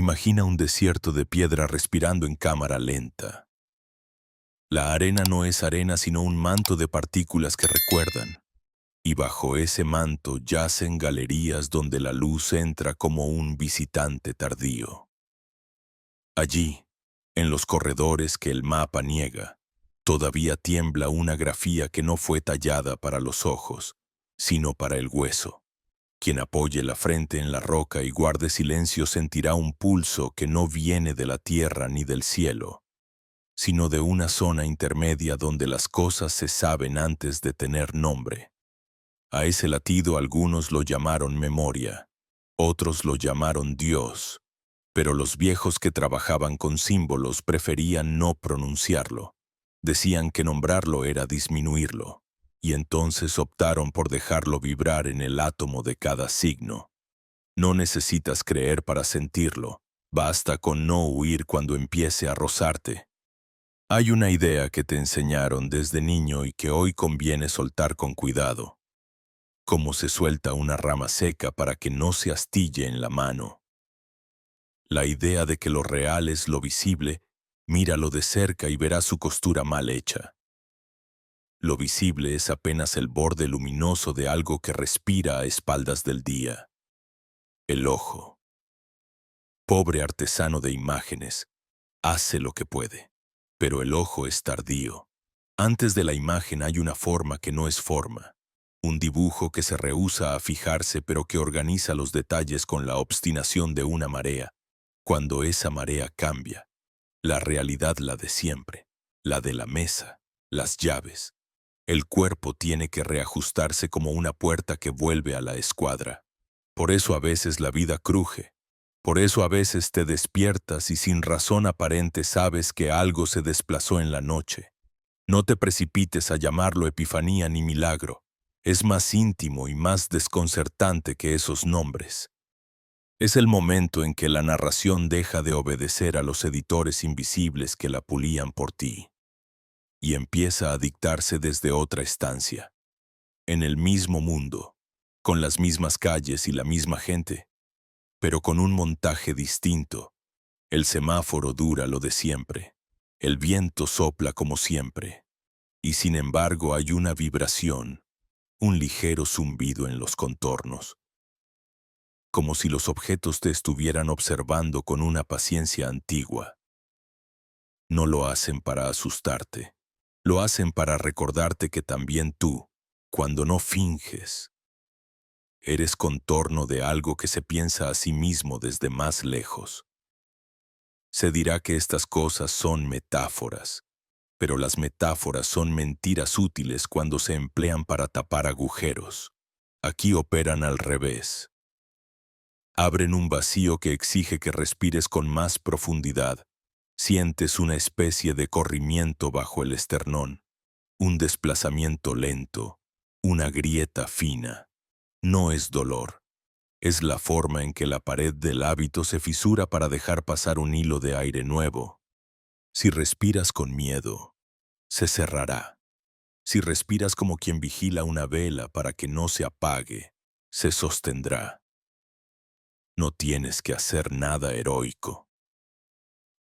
Imagina un desierto de piedra respirando en cámara lenta. La arena no es arena sino un manto de partículas que recuerdan. Y bajo ese manto yacen galerías donde la luz entra como un visitante tardío. Allí, en los corredores que el mapa niega, todavía tiembla una grafía que no fue tallada para los ojos, sino para el hueso. Quien apoye la frente en la roca y guarde silencio sentirá un pulso que no viene de la tierra ni del cielo, sino de una zona intermedia donde las cosas se saben antes de tener nombre. A ese latido algunos lo llamaron memoria, otros lo llamaron Dios, pero los viejos que trabajaban con símbolos preferían no pronunciarlo. Decían que nombrarlo era disminuirlo, y entonces optaron por dejarlo vibrar en el átomo de cada signo. No necesitas creer para sentirlo, basta con no huir cuando empiece a rozarte. Hay una idea que te enseñaron desde niño y que hoy conviene soltar con cuidado. Cómo se suelta una rama seca para que no se astille en la mano. La idea de que lo real es lo visible, míralo de cerca y verás su costura mal hecha. Lo visible es apenas el borde luminoso de algo que respira a espaldas del día. El ojo. Pobre artesano de imágenes, hace lo que puede, pero el ojo es tardío. Antes de la imagen hay una forma que no es forma. Un dibujo que se rehúsa a fijarse pero que organiza los detalles con la obstinación de una marea. Cuando esa marea cambia, la realidad la de siempre, la de la mesa, las llaves. El cuerpo tiene que reajustarse como una puerta que vuelve a la escuadra. Por eso a veces la vida cruje. Por eso a veces te despiertas y sin razón aparente sabes que algo se desplazó en la noche. No te precipites a llamarlo epifanía ni milagro. Es más íntimo y más desconcertante que esos nombres. Es el momento en que la narración deja de obedecer a los editores invisibles que la pulían por ti y empieza a dictarse desde otra estancia, en el mismo mundo, con las mismas calles y la misma gente, pero con un montaje distinto. El semáforo dura lo de siempre, el viento sopla como siempre, y sin embargo hay una vibración, un ligero zumbido en los contornos, como si los objetos te estuvieran observando con una paciencia antigua. No lo hacen para asustarte, lo hacen para recordarte que también tú, cuando no finges, eres contorno de algo que se piensa a sí mismo desde más lejos. Se dirá que estas cosas son metáforas, pero las metáforas son mentiras útiles cuando se emplean para tapar agujeros. Aquí operan al revés. Abren un vacío que exige que respires con más profundidad. Sientes una especie de corrimiento bajo el esternón, un desplazamiento lento, una grieta fina. No es dolor. Es la forma en que la pared del hábito se fisura para dejar pasar un hilo de aire nuevo. Si respiras con miedo, se cerrará. Si respiras como quien vigila una vela para que no se apague, se sostendrá. No tienes que hacer nada heroico.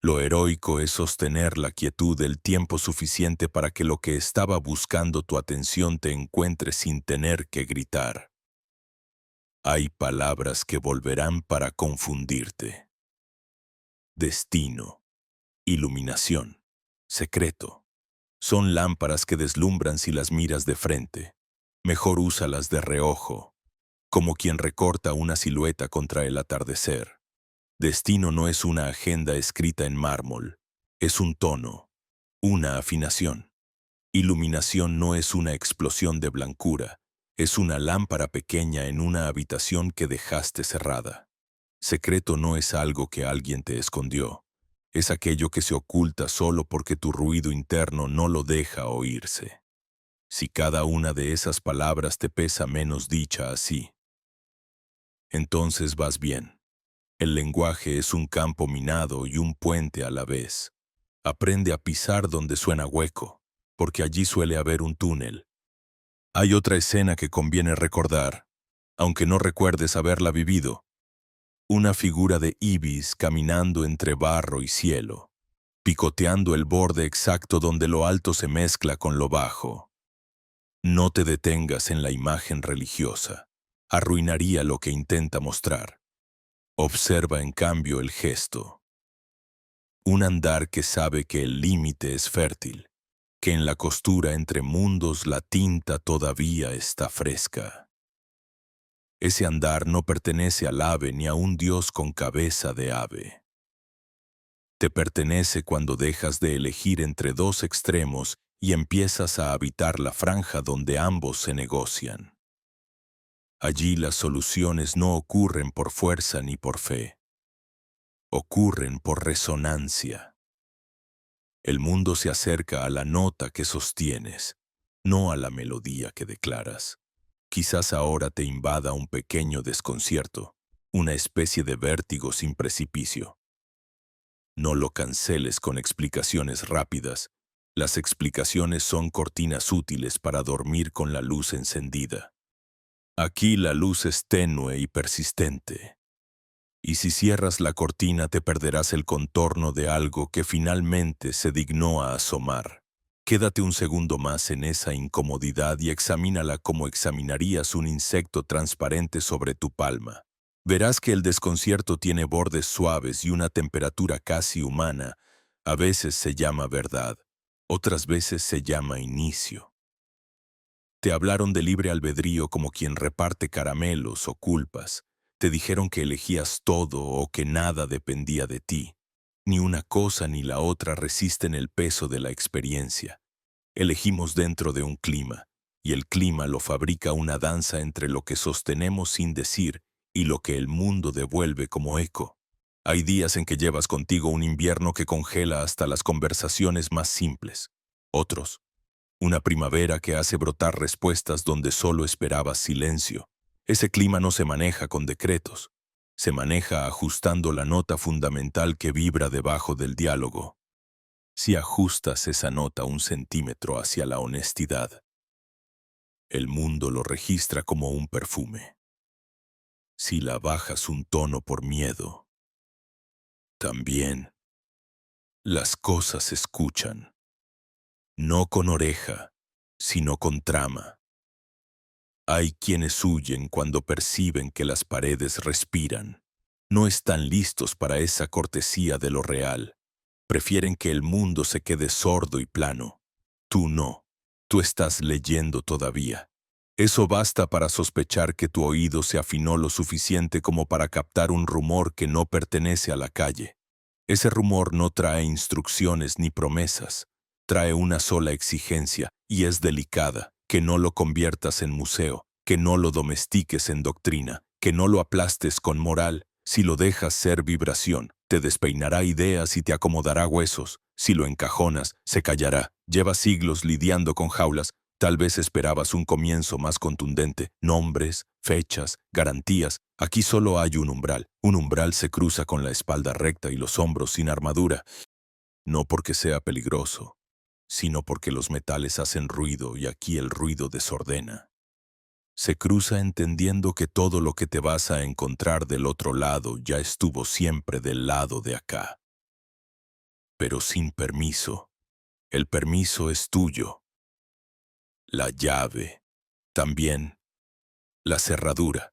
Lo heroico es sostener la quietud el tiempo suficiente para que lo que estaba buscando tu atención te encuentre sin tener que gritar. Hay palabras que volverán para confundirte. Destino, iluminación, secreto. Son lámparas que deslumbran si las miras de frente. Mejor úsalas de reojo, como quien recorta una silueta contra el atardecer. Destino no es una agenda escrita en mármol, es un tono, una afinación. Iluminación no es una explosión de blancura, es una lámpara pequeña en una habitación que dejaste cerrada. Secreto no es algo que alguien te escondió, es aquello que se oculta solo porque tu ruido interno no lo deja oírse. Si cada una de esas palabras te pesa menos dicha así, entonces vas bien. El lenguaje es un campo minado y un puente a la vez. Aprende a pisar donde suena hueco, porque allí suele haber un túnel. Hay otra escena que conviene recordar, aunque no recuerdes haberla vivido. Una figura de ibis caminando entre barro y cielo, picoteando el borde exacto donde lo alto se mezcla con lo bajo. No te detengas en la imagen religiosa. Arruinaría lo que intenta mostrar. Observa en cambio el gesto. Un andar que sabe que el límite es fértil, que en la costura entre mundos la tinta todavía está fresca. Ese andar no pertenece al ave ni a un dios con cabeza de ave. Te pertenece cuando dejas de elegir entre dos extremos y empiezas a habitar la franja donde ambos se negocian. Allí las soluciones no ocurren por fuerza ni por fe. Ocurren por resonancia. El mundo se acerca a la nota que sostienes, no a la melodía que declaras. Quizás ahora te invada un pequeño desconcierto, una especie de vértigo sin precipicio. No lo canceles con explicaciones rápidas. Las explicaciones son cortinas útiles para dormir con la luz encendida. Aquí la luz es tenue y persistente. Y si cierras la cortina te perderás el contorno de algo que finalmente se dignó a asomar. Quédate un segundo más en esa incomodidad y examínala como examinarías un insecto transparente sobre tu palma. Verás que el desconcierto tiene bordes suaves y una temperatura casi humana. A veces se llama verdad, otras veces se llama inicio. Te hablaron de libre albedrío como quien reparte caramelos o culpas. Te dijeron que elegías todo o que nada dependía de ti. Ni una cosa ni la otra resisten el peso de la experiencia. Elegimos dentro de un clima, y el clima lo fabrica una danza entre lo que sostenemos sin decir y lo que el mundo devuelve como eco. Hay días en que llevas contigo un invierno que congela hasta las conversaciones más simples. Otros, una primavera que hace brotar respuestas donde solo esperabas silencio. Ese clima no se maneja con decretos. Se maneja ajustando la nota fundamental que vibra debajo del diálogo. Si ajustas esa nota un centímetro hacia la honestidad, el mundo lo registra como un perfume. Si la bajas un tono por miedo, también las cosas se escuchan. No con oreja, sino con trama. Hay quienes huyen cuando perciben que las paredes respiran. No están listos para esa cortesía de lo real. Prefieren que el mundo se quede sordo y plano. Tú no. Tú estás leyendo todavía. Eso basta para sospechar que tu oído se afinó lo suficiente como para captar un rumor que no pertenece a la calle. Ese rumor no trae instrucciones ni promesas. Trae una sola exigencia, y es delicada: que no lo conviertas en museo, que no lo domestiques en doctrina, que no lo aplastes con moral. Si lo dejas ser vibración, te despeinará ideas y te acomodará huesos. Si lo encajonas, se callará. Llevas siglos lidiando con jaulas. Tal vez esperabas un comienzo más contundente. Nombres, fechas, garantías. Aquí solo hay un umbral. Un umbral se cruza con la espalda recta y los hombros sin armadura. No porque sea peligroso, sino porque los metales hacen ruido y aquí el ruido desordena. Se cruza entendiendo que todo lo que te vas a encontrar del otro lado ya estuvo siempre del lado de acá. Pero sin permiso. El permiso es tuyo. La llave. También. La cerradura.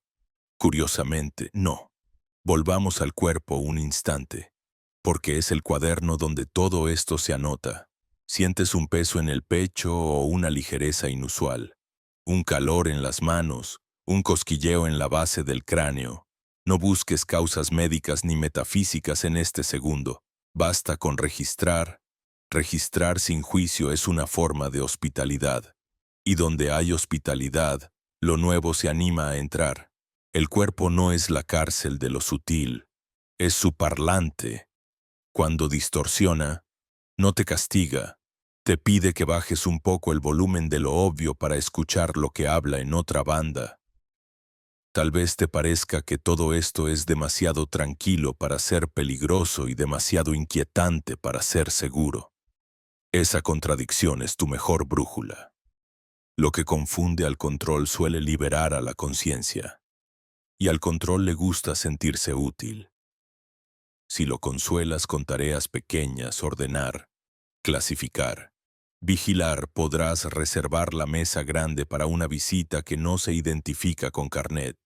Curiosamente, no. Volvamos al cuerpo un instante, porque es el cuaderno donde todo esto se anota. Sientes un peso en el pecho o una ligereza inusual, un calor en las manos, un cosquilleo en la base del cráneo. No busques causas médicas ni metafísicas en este segundo. Basta con registrar. Registrar sin juicio es una forma de hospitalidad. Y donde hay hospitalidad, lo nuevo se anima a entrar. El cuerpo no es la cárcel de lo sutil, es su parlante. Cuando distorsiona, no te castiga, te pide que bajes un poco el volumen de lo obvio para escuchar lo que habla en otra banda. Tal vez te parezca que todo esto es demasiado tranquilo para ser peligroso y demasiado inquietante para ser seguro. Esa contradicción es tu mejor brújula. Lo que confunde al control suele liberar a la conciencia. y al control le gusta sentirse útil. Si lo consuelas con tareas pequeñas, ordenar, clasificar, vigilar, podrás reservar la mesa grande para una visita que no se identifica con carnet.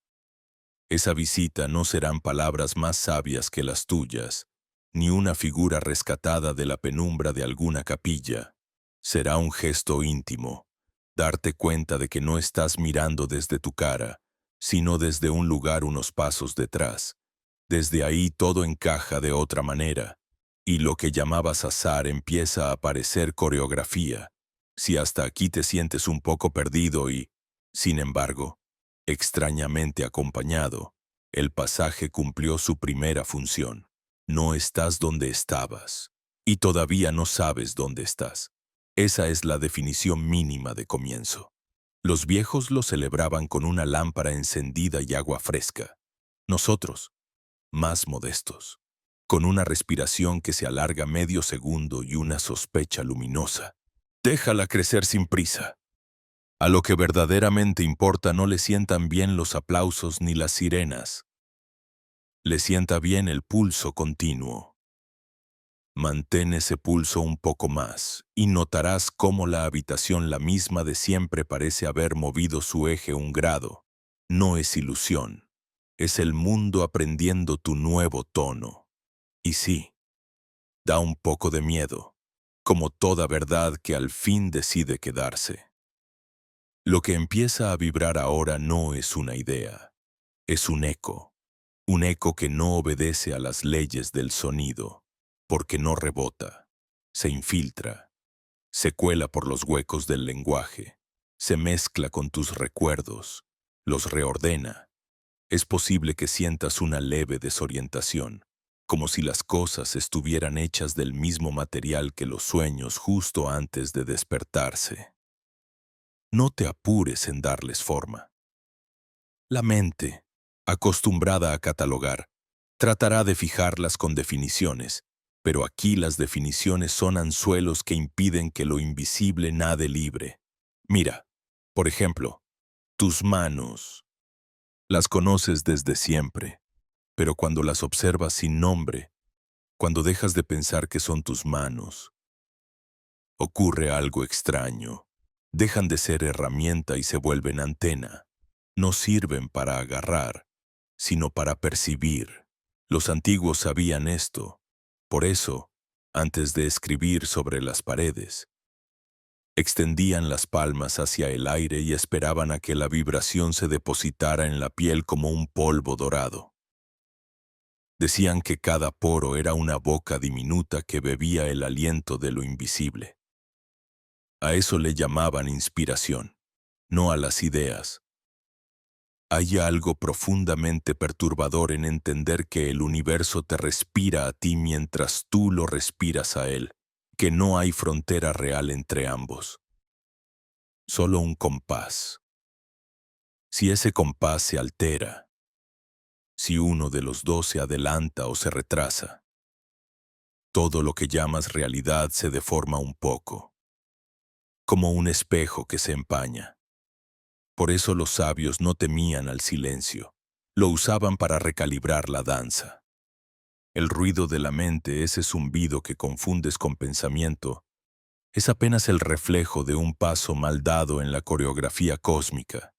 Esa visita no serán palabras más sabias que las tuyas, ni una figura rescatada de la penumbra de alguna capilla. Será un gesto íntimo, darte cuenta de que no estás mirando desde tu cara, sino desde un lugar unos pasos detrás. Desde ahí todo encaja de otra manera, y lo que llamabas azar empieza a parecer coreografía. Si hasta aquí te sientes un poco perdido y, sin embargo, extrañamente acompañado, el pasaje cumplió su primera función. No estás donde estabas, y todavía no sabes dónde estás. Esa es la definición mínima de comienzo. Los viejos lo celebraban con una lámpara encendida y agua fresca. Nosotros, más modestos, con una respiración que se alarga medio segundo y una sospecha luminosa. Déjala crecer sin prisa. A lo que verdaderamente importa no le sientan bien los aplausos ni las sirenas. Le sienta bien el pulso continuo. Mantén ese pulso un poco más y notarás cómo la habitación, la misma de siempre, parece haber movido su eje un grado. No es ilusión, es el mundo aprendiendo tu nuevo tono. Y sí, da un poco de miedo, como toda verdad que al fin decide quedarse. Lo que empieza a vibrar ahora no es una idea, es un eco que no obedece a las leyes del sonido, porque no rebota, se infiltra, se cuela por los huecos del lenguaje, se mezcla con tus recuerdos, los reordena. Es posible que sientas una leve desorientación, como si las cosas estuvieran hechas del mismo material que los sueños justo antes de despertarse. No te apures en darles forma. La mente, acostumbrada a catalogar, tratará de fijarlas con definiciones, pero aquí las definiciones son anzuelos que impiden que lo invisible nade libre. Mira, por ejemplo, tus manos. Las conoces desde siempre, pero cuando las observas sin nombre, cuando dejas de pensar que son tus manos, ocurre algo extraño. Dejan de ser herramienta y se vuelven antena. No sirven para agarrar, sino para percibir. Los antiguos sabían esto. Por eso, antes de escribir sobre las paredes, extendían las palmas hacia el aire y esperaban a que la vibración se depositara en la piel como un polvo dorado. Decían que cada poro era una boca diminuta que bebía el aliento de lo invisible. A eso le llamaban inspiración, no a las ideas. Hay algo profundamente perturbador en entender que el universo te respira a ti mientras tú lo respiras a él, que no hay frontera real entre ambos. Solo un compás. Si ese compás se altera, si uno de los dos se adelanta o se retrasa, todo lo que llamas realidad se deforma un poco, como un espejo que se empaña. Por eso los sabios no temían al silencio, lo usaban para recalibrar la danza. El ruido de la mente, ese zumbido que confundes con pensamiento, es apenas el reflejo de un paso mal dado en la coreografía cósmica.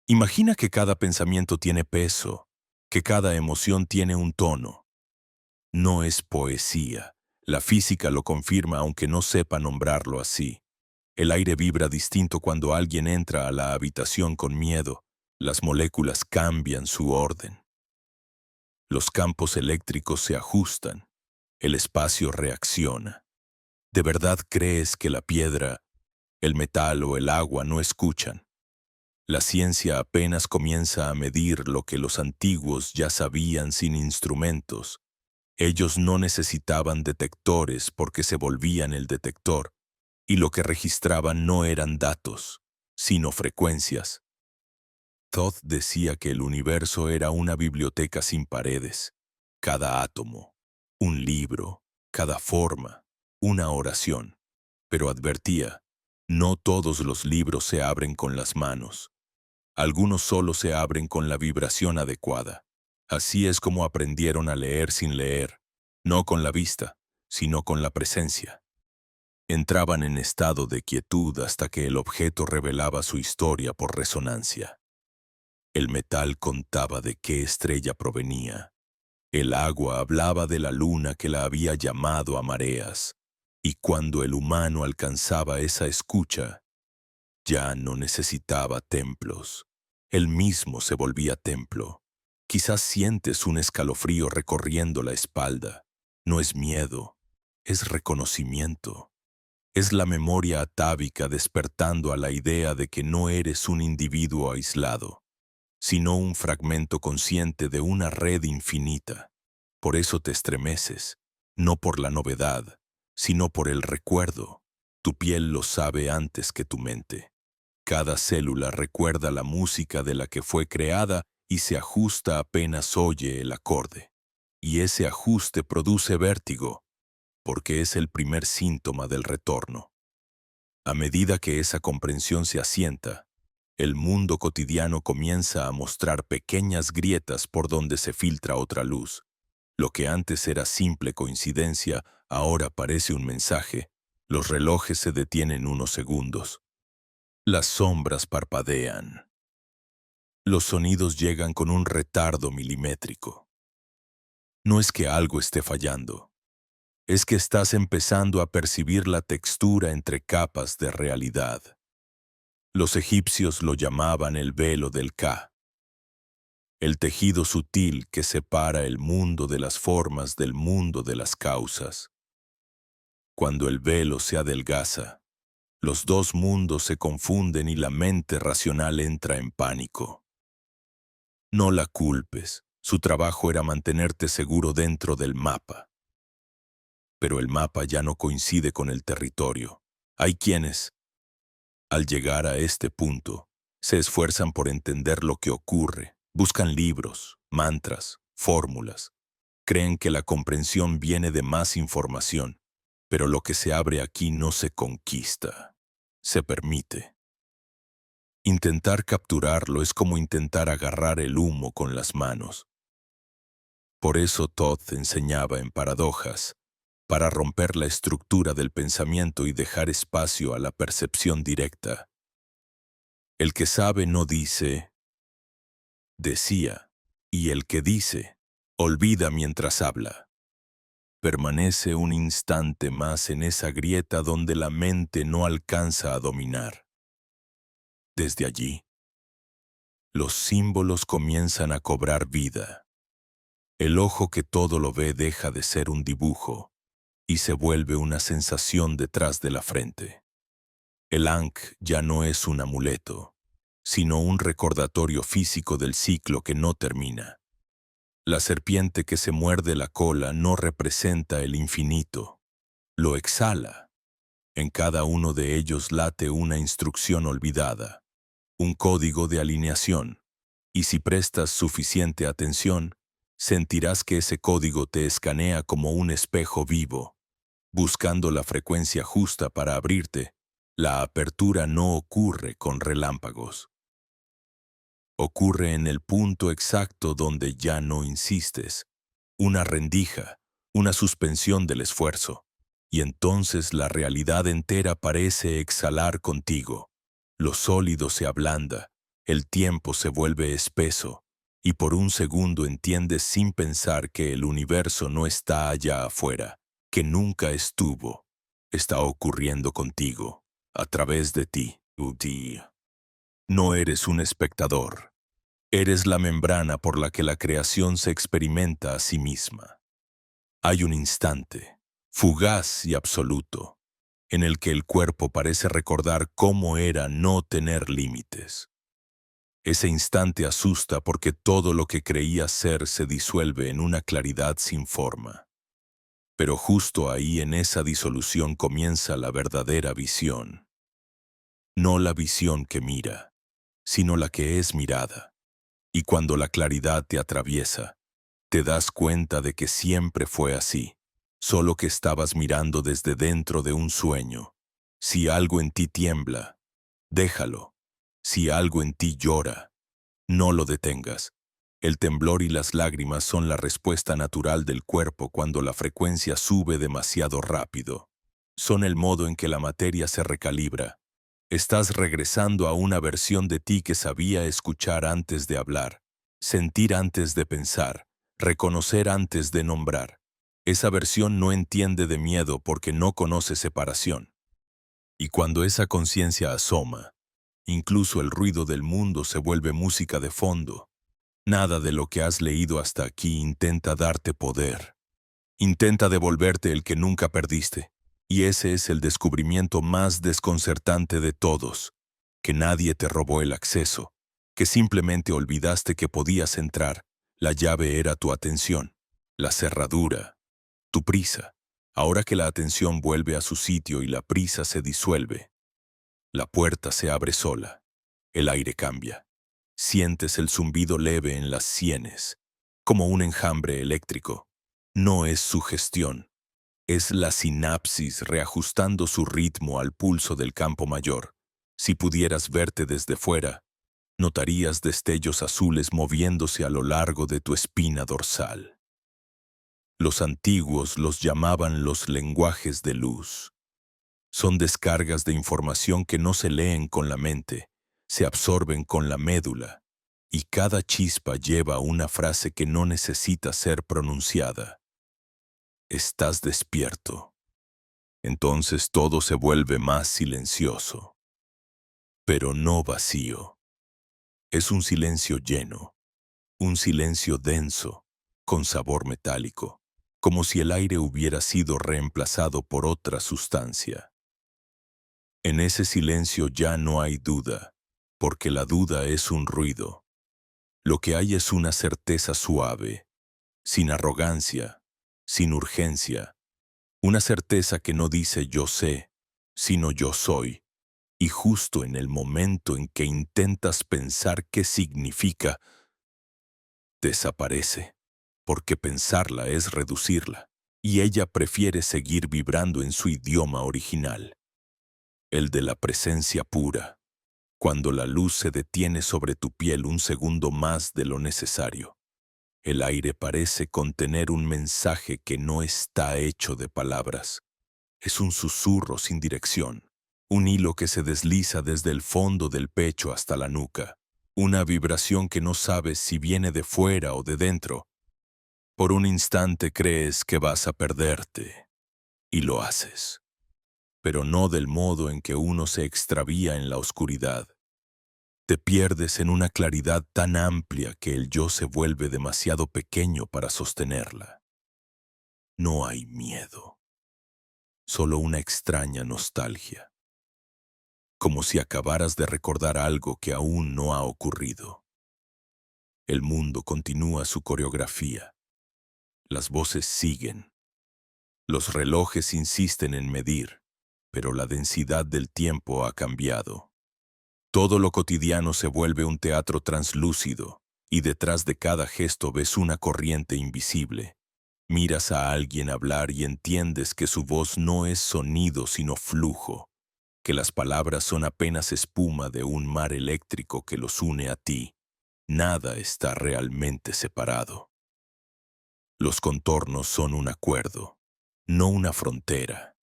Imagina que cada pensamiento tiene peso, que cada emoción tiene un tono. No es poesía. La física lo confirma aunque no sepa nombrarlo así. El aire vibra distinto cuando alguien entra a la habitación con miedo. Las moléculas cambian su orden. Los campos eléctricos se ajustan. El espacio reacciona. ¿De verdad crees que la piedra, el metal o el agua no escuchan? La ciencia apenas comienza a medir lo que los antiguos ya sabían sin instrumentos. Ellos no necesitaban detectores porque se volvían el detector, y lo que registraban no eran datos, sino frecuencias. Todd decía que el universo era una biblioteca sin paredes. Cada átomo, un libro, cada forma, una oración. Pero advertía, no todos los libros se abren con las manos. Algunos solo se abren con la vibración adecuada. Así es como aprendieron a leer sin leer, no con la vista, sino con la presencia. Entraban en estado de quietud hasta que el objeto revelaba su historia por resonancia. El metal contaba de qué estrella provenía. El agua hablaba de la luna que la había llamado a mareas. Y cuando el humano alcanzaba esa escucha, ya no necesitaba templos. Él mismo se volvía templo. Quizás sientes un escalofrío recorriendo la espalda. No es miedo, es reconocimiento. Es la memoria atávica despertando a la idea de que no eres un individuo aislado, sino un fragmento consciente de una red infinita. Por eso te estremeces, no por la novedad, sino por el recuerdo. Tu piel lo sabe antes que tu mente. Cada célula recuerda la música de la que fue creada y se ajusta apenas oye el acorde. Y ese ajuste produce vértigo, porque es el primer síntoma del retorno. A medida que esa comprensión se asienta, el mundo cotidiano comienza a mostrar pequeñas grietas por donde se filtra otra luz. Lo que antes era simple coincidencia, ahora parece un mensaje. Los relojes se detienen unos segundos. Las sombras parpadean. Los sonidos llegan con un retardo milimétrico. No es que algo esté fallando. Es que estás empezando a percibir la textura entre capas de realidad. Los egipcios lo llamaban el velo del Ka, el tejido sutil que separa el mundo de las formas del mundo de las causas. Cuando el velo se adelgaza, los dos mundos se confunden y la mente racional entra en pánico. No la culpes, su trabajo era mantenerte seguro dentro del mapa. Pero el mapa ya no coincide con el territorio. Hay quienes, al llegar a este punto, se esfuerzan por entender lo que ocurre, buscan libros, mantras, fórmulas. Creen que la comprensión viene de más información, pero lo que se abre aquí no se conquista, se permite. Intentar capturarlo es como intentar agarrar el humo con las manos. Por eso Todd enseñaba en paradojas, para romper la estructura del pensamiento y dejar espacio a la percepción directa. El que sabe no dice, decía, y el que dice, olvida mientras habla. Permanece un instante más en esa grieta donde la mente no alcanza a dominar. Desde allí, los símbolos comienzan a cobrar vida. El ojo que todo lo ve deja de ser un dibujo y se vuelve una sensación detrás de la frente. El Ankh ya no es un amuleto, sino un recordatorio físico del ciclo que no termina. La serpiente que se muerde la cola no representa el infinito, lo exhala. En cada uno de ellos late una instrucción olvidada, un código de alineación, y si prestas suficiente atención, sentirás que ese código te escanea como un espejo vivo, buscando la frecuencia justa para abrirte. La apertura no ocurre con relámpagos. Ocurre en el punto exacto donde ya no insistes, una rendija, una suspensión del esfuerzo, y entonces la realidad entera parece exhalar contigo. Lo sólido se ablanda, el tiempo se vuelve espeso, y por un segundo entiendes sin pensar que el universo no está allá afuera, que nunca estuvo, está ocurriendo contigo, a través de ti. No eres un espectador. Eres la membrana por la que la creación se experimenta a sí misma. Hay un instante, fugaz y absoluto, en el que el cuerpo parece recordar cómo era no tener límites. Ese instante asusta porque todo lo que creía ser se disuelve en una claridad sin forma. Pero justo ahí en esa disolución comienza la verdadera visión. No la visión que mira, sino la que es mirada. Y cuando la claridad te atraviesa, te das cuenta de que siempre fue así, solo que estabas mirando desde dentro de un sueño. Si algo en ti tiembla, déjalo. Si algo en ti llora, no lo detengas. El temblor y las lágrimas son la respuesta natural del cuerpo cuando la frecuencia sube demasiado rápido. Son el modo en que la materia se recalibra. Estás regresando a una versión de ti que sabía escuchar antes de hablar, sentir antes de pensar, reconocer antes de nombrar. Esa versión no entiende de miedo porque no conoce separación. Y cuando esa conciencia asoma, incluso el ruido del mundo se vuelve música de fondo. Nada de lo que has leído hasta aquí intenta darte poder. Intenta devolverte el que nunca perdiste. Y ese es el descubrimiento más desconcertante de todos, que nadie te robó el acceso, que simplemente olvidaste que podías entrar. La llave era tu atención, la cerradura, tu prisa. Ahora que la atención vuelve a su sitio y la prisa se disuelve, la puerta se abre sola, el aire cambia. Sientes el zumbido leve en las sienes, como un enjambre eléctrico. No es sugestión. Es la sinapsis reajustando su ritmo al pulso del campo mayor. Si pudieras verte desde fuera, notarías destellos azules moviéndose a lo largo de tu espina dorsal. Los antiguos los llamaban los lenguajes de luz. Son descargas de información que no se leen con la mente, se absorben con la médula, y cada chispa lleva una frase que no necesita ser pronunciada. Estás despierto. Entonces todo se vuelve más silencioso, pero no vacío. Es un silencio lleno, un silencio denso, con sabor metálico, como si el aire hubiera sido reemplazado por otra sustancia. En ese silencio ya no hay duda, porque la duda es un ruido. Lo que hay es una certeza suave, sin arrogancia, sin urgencia, una certeza que no dice yo sé, sino yo soy. Y justo en el momento en que intentas pensar qué significa, desaparece, porque pensarla es reducirla, y ella prefiere seguir vibrando en su idioma original, el de la presencia pura, cuando la luz se detiene sobre tu piel un segundo más de lo necesario. El aire parece contener un mensaje que no está hecho de palabras. Es un susurro sin dirección, un hilo que se desliza desde el fondo del pecho hasta la nuca, una vibración que no sabes si viene de fuera o de dentro. Por un instante crees que vas a perderte, y lo haces, pero no del modo en que uno se extravía en la oscuridad. Te pierdes en una claridad tan amplia que el yo se vuelve demasiado pequeño para sostenerla. No hay miedo, solo una extraña nostalgia, como si acabaras de recordar algo que aún no ha ocurrido. El mundo continúa su coreografía. Las voces siguen. Los relojes insisten en medir, pero la densidad del tiempo ha cambiado. Todo lo cotidiano se vuelve un teatro translúcido, y detrás de cada gesto ves una corriente invisible. Miras a alguien hablar y entiendes que su voz no es sonido sino flujo, que las palabras son apenas espuma de un mar eléctrico que los une a ti. Nada está realmente separado. Los contornos son un acuerdo, no una frontera.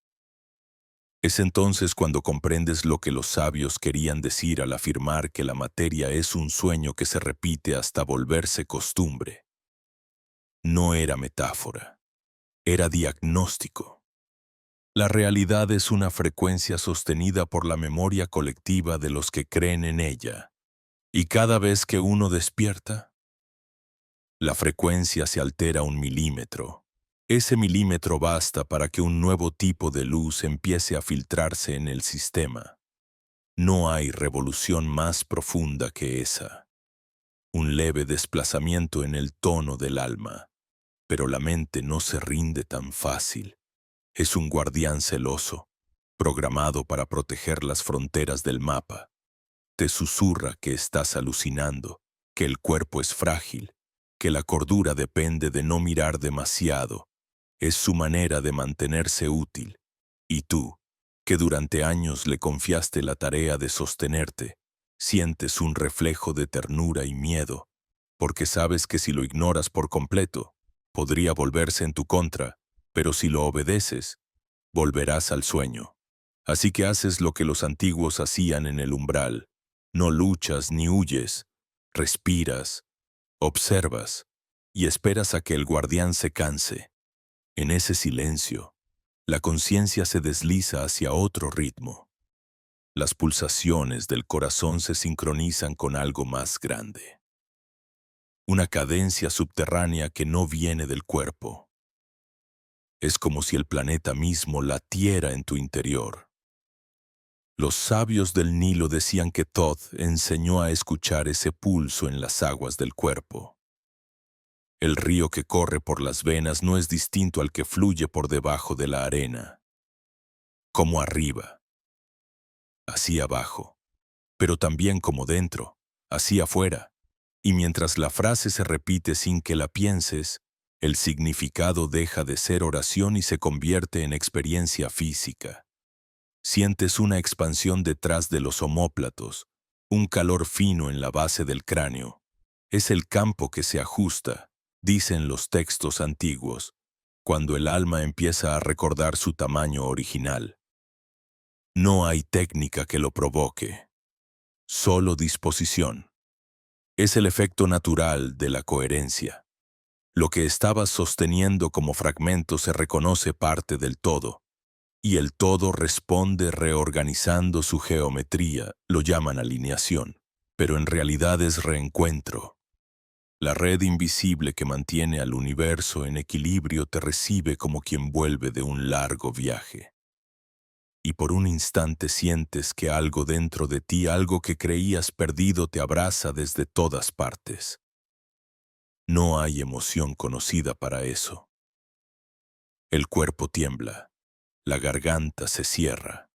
Es entonces cuando comprendes lo que los sabios querían decir al afirmar que la materia es un sueño que se repite hasta volverse costumbre. No era metáfora, era diagnóstico. La realidad es una frecuencia sostenida por la memoria colectiva de los que creen en ella. Y cada vez que uno despierta, la frecuencia se altera 1 milímetro. Ese milímetro basta para que un nuevo tipo de luz empiece a filtrarse en el sistema. No hay revolución más profunda que esa. Un leve desplazamiento en el tono del alma. Pero la mente no se rinde tan fácil. Es un guardián celoso, programado para proteger las fronteras del mapa. Te susurra que estás alucinando, que el cuerpo es frágil, que la cordura depende de no mirar demasiado. Es su manera de mantenerse útil. Y tú, que durante años le confiaste la tarea de sostenerte, Sientes un reflejo de ternura y miedo, porque sabes que si lo ignoras por completo, podría volverse en tu contra, pero si lo obedeces, volverás al sueño. Así que haces lo que los antiguos hacían en el umbral. No luchas ni huyes, respiras, observas y esperas a que el guardián se canse. En ese silencio, la conciencia se desliza hacia otro ritmo. Las pulsaciones del corazón se sincronizan con algo más grande. Una cadencia subterránea que no viene del cuerpo. Es como si el planeta mismo latiera en tu interior. Los sabios del Nilo decían que Thoth enseñó a escuchar ese pulso en las aguas del cuerpo. El río que corre por las venas no es distinto al que fluye por debajo de la arena. Como arriba, así abajo, pero también como dentro, así afuera. Y mientras la frase se repite sin que la pienses, el significado deja de ser oración y se convierte en experiencia física. Sientes una expansión detrás de los omóplatos, un calor fino en la base del cráneo. Es el campo que se ajusta, dicen los textos antiguos, cuando el alma empieza a recordar su tamaño original. No hay técnica que lo provoque, solo disposición. Es el efecto natural de la coherencia. Lo que estabas sosteniendo como fragmento se reconoce parte del todo, y el todo responde reorganizando su geometría, lo llaman alineación, pero en realidad es reencuentro. La red invisible que mantiene al universo en equilibrio te recibe como quien vuelve de un largo viaje. Y por un instante sientes que algo dentro de ti, algo que creías perdido, te abraza desde todas partes. No hay emoción conocida para eso. El cuerpo tiembla, la garganta se cierra,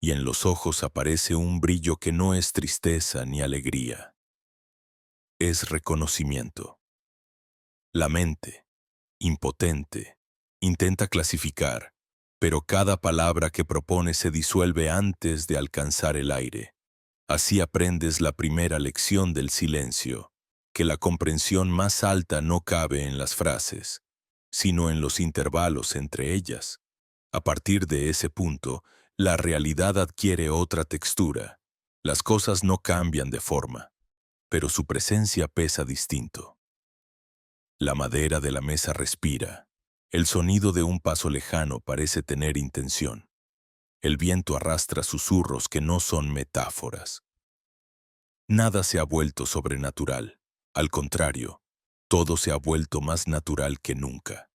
y en los ojos aparece un brillo que no es tristeza ni alegría. Es reconocimiento. La mente, impotente, intenta clasificar, pero cada palabra que propone se disuelve antes de alcanzar el aire. Así aprendes la primera lección del silencio, que la comprensión más alta no cabe en las frases, sino en los intervalos entre ellas. A partir de ese punto, la realidad adquiere otra textura. Las cosas no cambian de forma, pero su presencia pesa distinto. La madera de la mesa respira. El sonido de un paso lejano parece tener intención. El viento arrastra susurros que no son metáforas. Nada se ha vuelto sobrenatural. Al contrario, todo se ha vuelto más natural que nunca.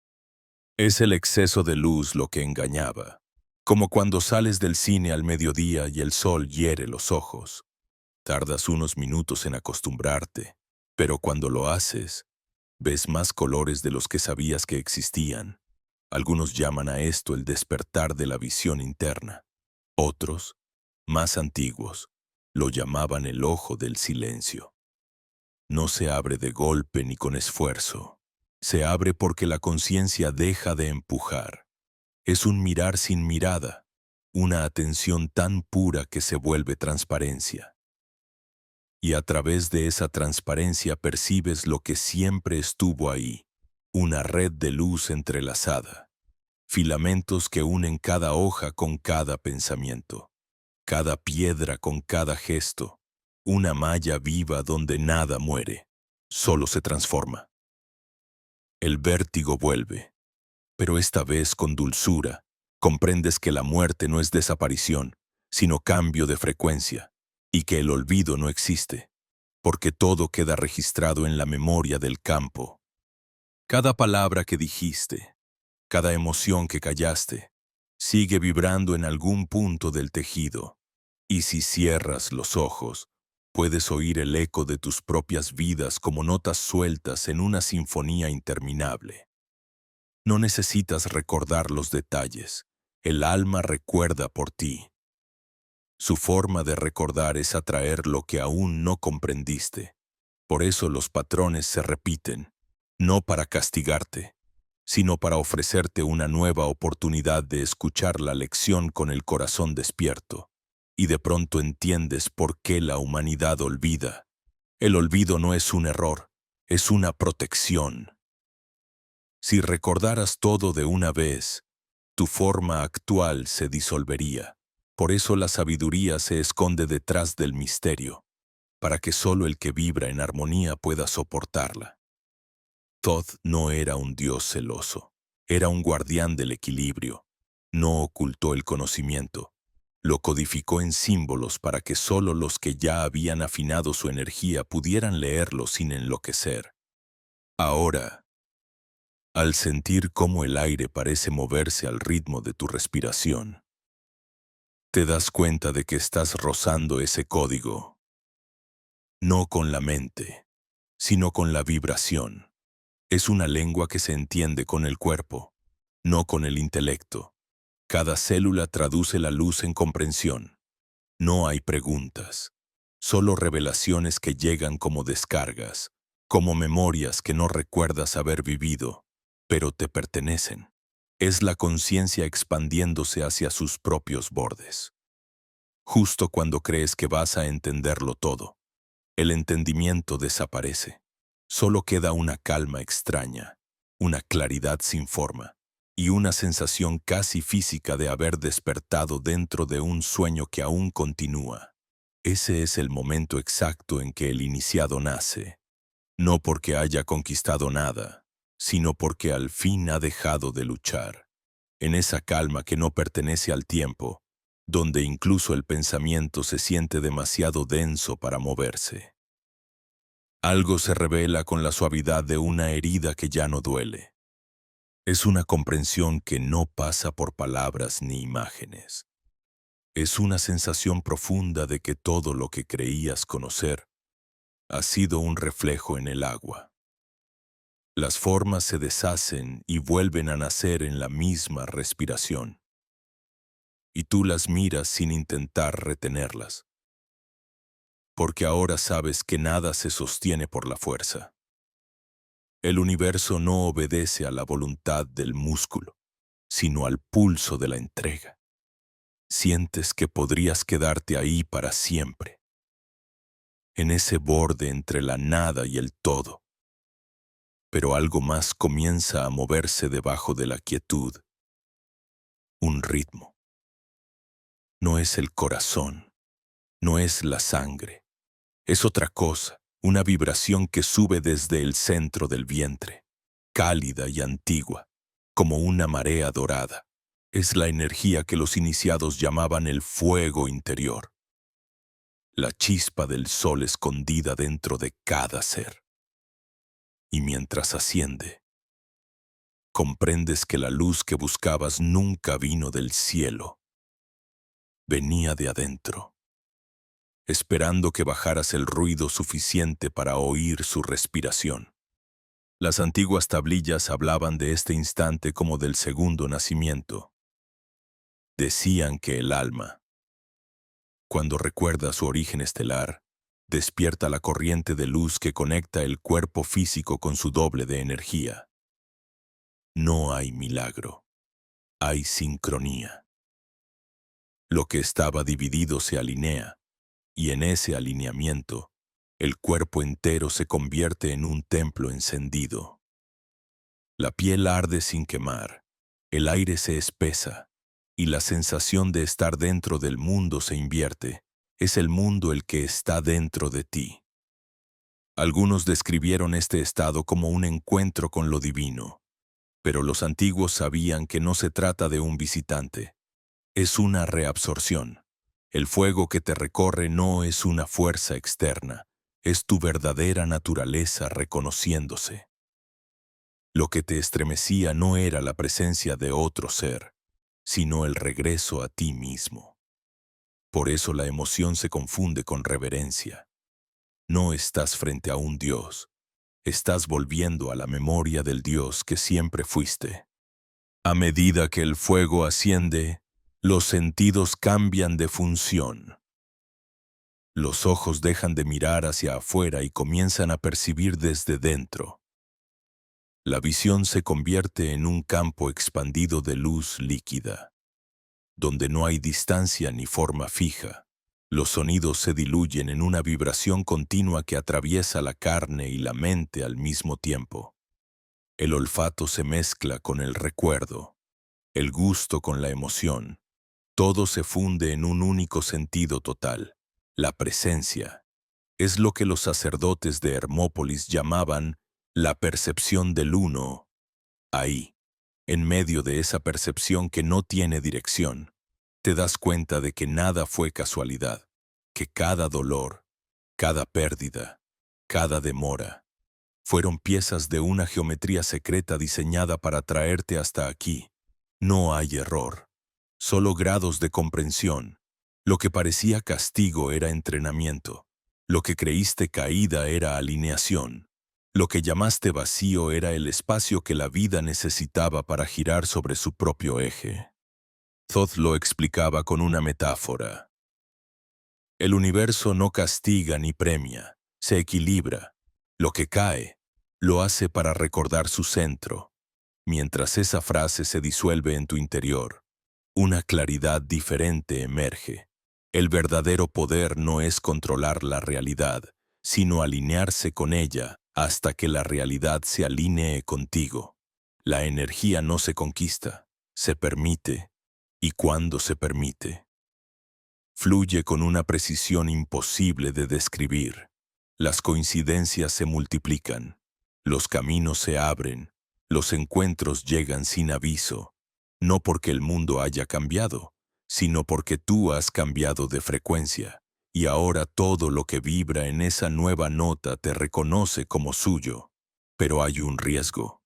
Es el exceso de luz lo que engañaba, como cuando sales del cine al mediodía y el sol hiere los ojos. Tardas unos minutos en acostumbrarte, pero cuando lo haces, ves más colores de los que sabías que existían. Algunos llaman a esto el despertar de la visión interna. Otros, más antiguos, lo llamaban el ojo del silencio. No se abre de golpe ni con esfuerzo. Se abre porque la conciencia deja de empujar. Es un mirar sin mirada, una atención tan pura que se vuelve transparencia. Y a través de esa transparencia percibes lo que siempre estuvo ahí, una red de luz entrelazada, filamentos que unen cada hoja con cada pensamiento, cada piedra con cada gesto, una malla viva donde nada muere, solo se transforma. El vértigo vuelve, pero esta vez con dulzura. Comprendes que la muerte no es desaparición, sino cambio de frecuencia, y que el olvido no existe, porque todo queda registrado en la memoria del campo. Cada palabra que dijiste, cada emoción que callaste, sigue vibrando en algún punto del tejido, y si cierras los ojos, puedes oír el eco de tus propias vidas como notas sueltas en una sinfonía interminable. No necesitas recordar los detalles, el alma recuerda por ti. Su forma de recordar es atraer lo que aún no comprendiste. Por eso los patrones se repiten, no para castigarte, sino para ofrecerte una nueva oportunidad de escuchar la lección con el corazón despierto. y de pronto entiendes por qué la humanidad olvida. El olvido no es un error, es una protección. Si recordaras todo de una vez, tu forma actual se disolvería. Por eso la sabiduría se esconde detrás del misterio, para que solo el que vibra en armonía pueda soportarla. Thoth no era un dios celoso, era un guardián del equilibrio. No ocultó el conocimiento, lo codificó en símbolos para que solo los que ya habían afinado su energía pudieran leerlo sin enloquecer. Ahora, al sentir cómo el aire parece moverse al ritmo de tu respiración, te das cuenta de que estás rozando ese código, no con la mente, sino con la vibración. Es una lengua que se entiende con el cuerpo, no con el intelecto. Cada célula traduce la luz en comprensión. No hay preguntas, solo revelaciones que llegan como descargas, como memorias que no recuerdas haber vivido, pero te pertenecen. Es la conciencia expandiéndose hacia sus propios bordes. Justo cuando crees que vas a entenderlo todo, el entendimiento desaparece. Solo queda una calma extraña, una claridad sin forma y una sensación casi física de haber despertado dentro de un sueño que aún continúa. Ese es el momento exacto en que el iniciado nace, no porque haya conquistado nada, sino porque al fin ha dejado de luchar. En esa calma que no pertenece al tiempo, donde incluso el pensamiento se siente demasiado denso para moverse. Algo se revela con la suavidad de una herida que ya no duele. Es una comprensión que no pasa por palabras ni imágenes. Es una sensación profunda de que todo lo que creías conocer ha sido un reflejo en el agua. Las formas se deshacen y vuelven a nacer en la misma respiración. Y tú las miras sin intentar retenerlas. Porque ahora sabes que nada se sostiene por la fuerza. El universo no obedece a la voluntad del músculo, sino al pulso de la entrega. Sientes que podrías quedarte ahí para siempre, en ese borde entre la nada y el todo. Pero algo más comienza a moverse debajo de la quietud. Un ritmo. No es el corazón, no es la sangre. Es otra cosa, una vibración que sube desde el centro del vientre, cálida y antigua, como una marea dorada. Es la energía que los iniciados llamaban el fuego interior, la chispa del sol escondida dentro de cada ser. Y mientras asciende, comprendes que la luz que buscabas nunca vino del cielo, venía de adentro, esperando que bajaras el ruido suficiente para oír su respiración. Las antiguas tablillas hablaban de este instante como del segundo nacimiento. Decían que el alma, cuando recuerda su origen estelar, despierta la corriente de luz que conecta el cuerpo físico con su doble de energía. No hay milagro, hay sincronía. Lo que estaba dividido se alinea, y en ese alineamiento, el cuerpo entero se convierte en un templo encendido. La piel arde sin quemar, el aire se espesa, y la sensación de estar dentro del mundo se invierte. Es el mundo el que está dentro de ti. Algunos describieron este estado como un encuentro con lo divino, pero los antiguos sabían que no se trata de un visitante. Es una reabsorción. El fuego que te recorre no es una fuerza externa, es tu verdadera naturaleza reconociéndose. Lo que te estremecía no era la presencia de otro ser, sino el regreso a ti mismo. Por eso la emoción se confunde con reverencia. No estás frente a un Dios, estás volviendo a la memoria del Dios que siempre fuiste. A medida que el fuego asciende, los sentidos cambian de función. Los ojos dejan de mirar hacia afuera y comienzan a percibir desde dentro. La visión se convierte en un campo expandido de luz líquida, donde no hay distancia ni forma fija, Los sonidos se diluyen en una vibración continua que atraviesa la carne y la mente al mismo tiempo. El olfato se mezcla con el recuerdo, el gusto con la emoción. Todo se funde en un único sentido total, la presencia. Es lo que los sacerdotes de Hermópolis llamaban la percepción del uno. Ahí, en medio de esa percepción que no tiene dirección, te das cuenta de que nada fue casualidad, que cada dolor, cada pérdida, cada demora, fueron piezas de una geometría secreta diseñada para traerte hasta aquí. No hay error, solo grados de comprensión. Lo que parecía castigo era entrenamiento. Lo que creíste caída era alineación. Lo que llamaste vacío era el espacio que la vida necesitaba para girar sobre su propio eje. Thoth lo explicaba con una metáfora. El universo no castiga ni premia, se equilibra. Lo que cae, lo hace para recordar su centro. Mientras esa frase se disuelve en tu interior, una claridad diferente emerge. El verdadero poder no es controlar la realidad, sino alinearse con ella hasta que la realidad se alinee contigo. La energía no se conquista, se permite, y cuando se permite, fluye con una precisión imposible de describir. Las coincidencias se multiplican, los caminos se abren, los encuentros llegan sin aviso, no porque el mundo haya cambiado, sino porque tú has cambiado de frecuencia, y ahora todo lo que vibra en esa nueva nota te reconoce como suyo. Pero hay un riesgo.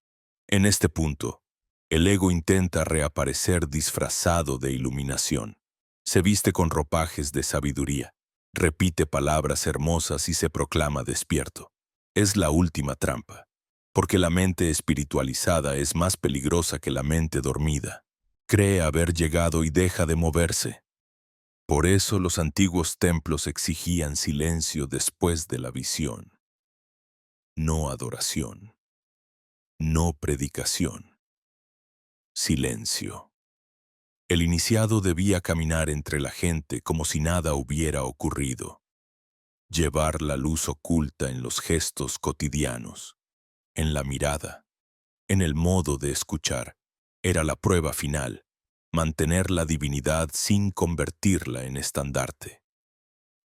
En este punto, el ego intenta reaparecer disfrazado de iluminación. Se viste con ropajes de sabiduría, repite palabras hermosas y se proclama despierto. Es la última trampa, porque la mente espiritualizada es más peligrosa que la mente dormida. Cree haber llegado y deja de moverse. Por eso los antiguos templos exigían silencio después de la visión. No adoración, no predicación, silencio. El iniciado debía caminar entre la gente como si nada hubiera ocurrido, llevar la luz oculta en los gestos cotidianos, en la mirada, en el modo de escuchar. Era la prueba final, mantener la divinidad sin convertirla en estandarte.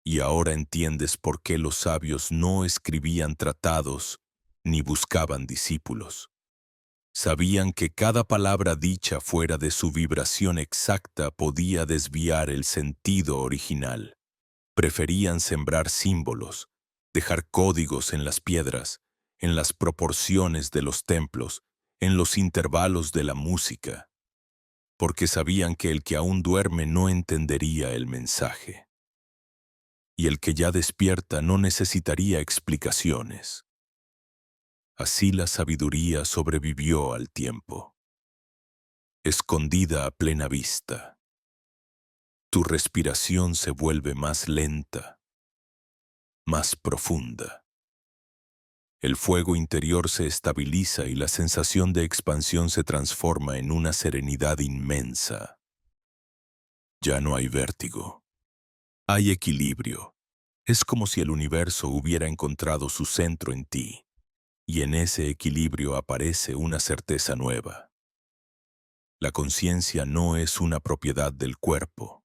Y ahora entiendes por qué los sabios no escribían tratados ni buscaban discípulos. Sabían que cada palabra dicha fuera de su vibración exacta podía desviar el sentido original. Preferían sembrar símbolos, dejar códigos en las piedras, en las proporciones de los templos, en los intervalos de la música, porque sabían que el que aún duerme no entendería el mensaje. Y el que ya despierta no necesitaría explicaciones. Así la sabiduría sobrevivió al tiempo. Escondida a plena vista. Tu respiración se vuelve más lenta, más profunda. El fuego interior se estabiliza y la sensación de expansión se transforma en una serenidad inmensa. Ya no hay vértigo. Hay equilibrio. Es como si el universo hubiera encontrado su centro en ti, y en ese equilibrio aparece una certeza nueva. La conciencia no es una propiedad del cuerpo.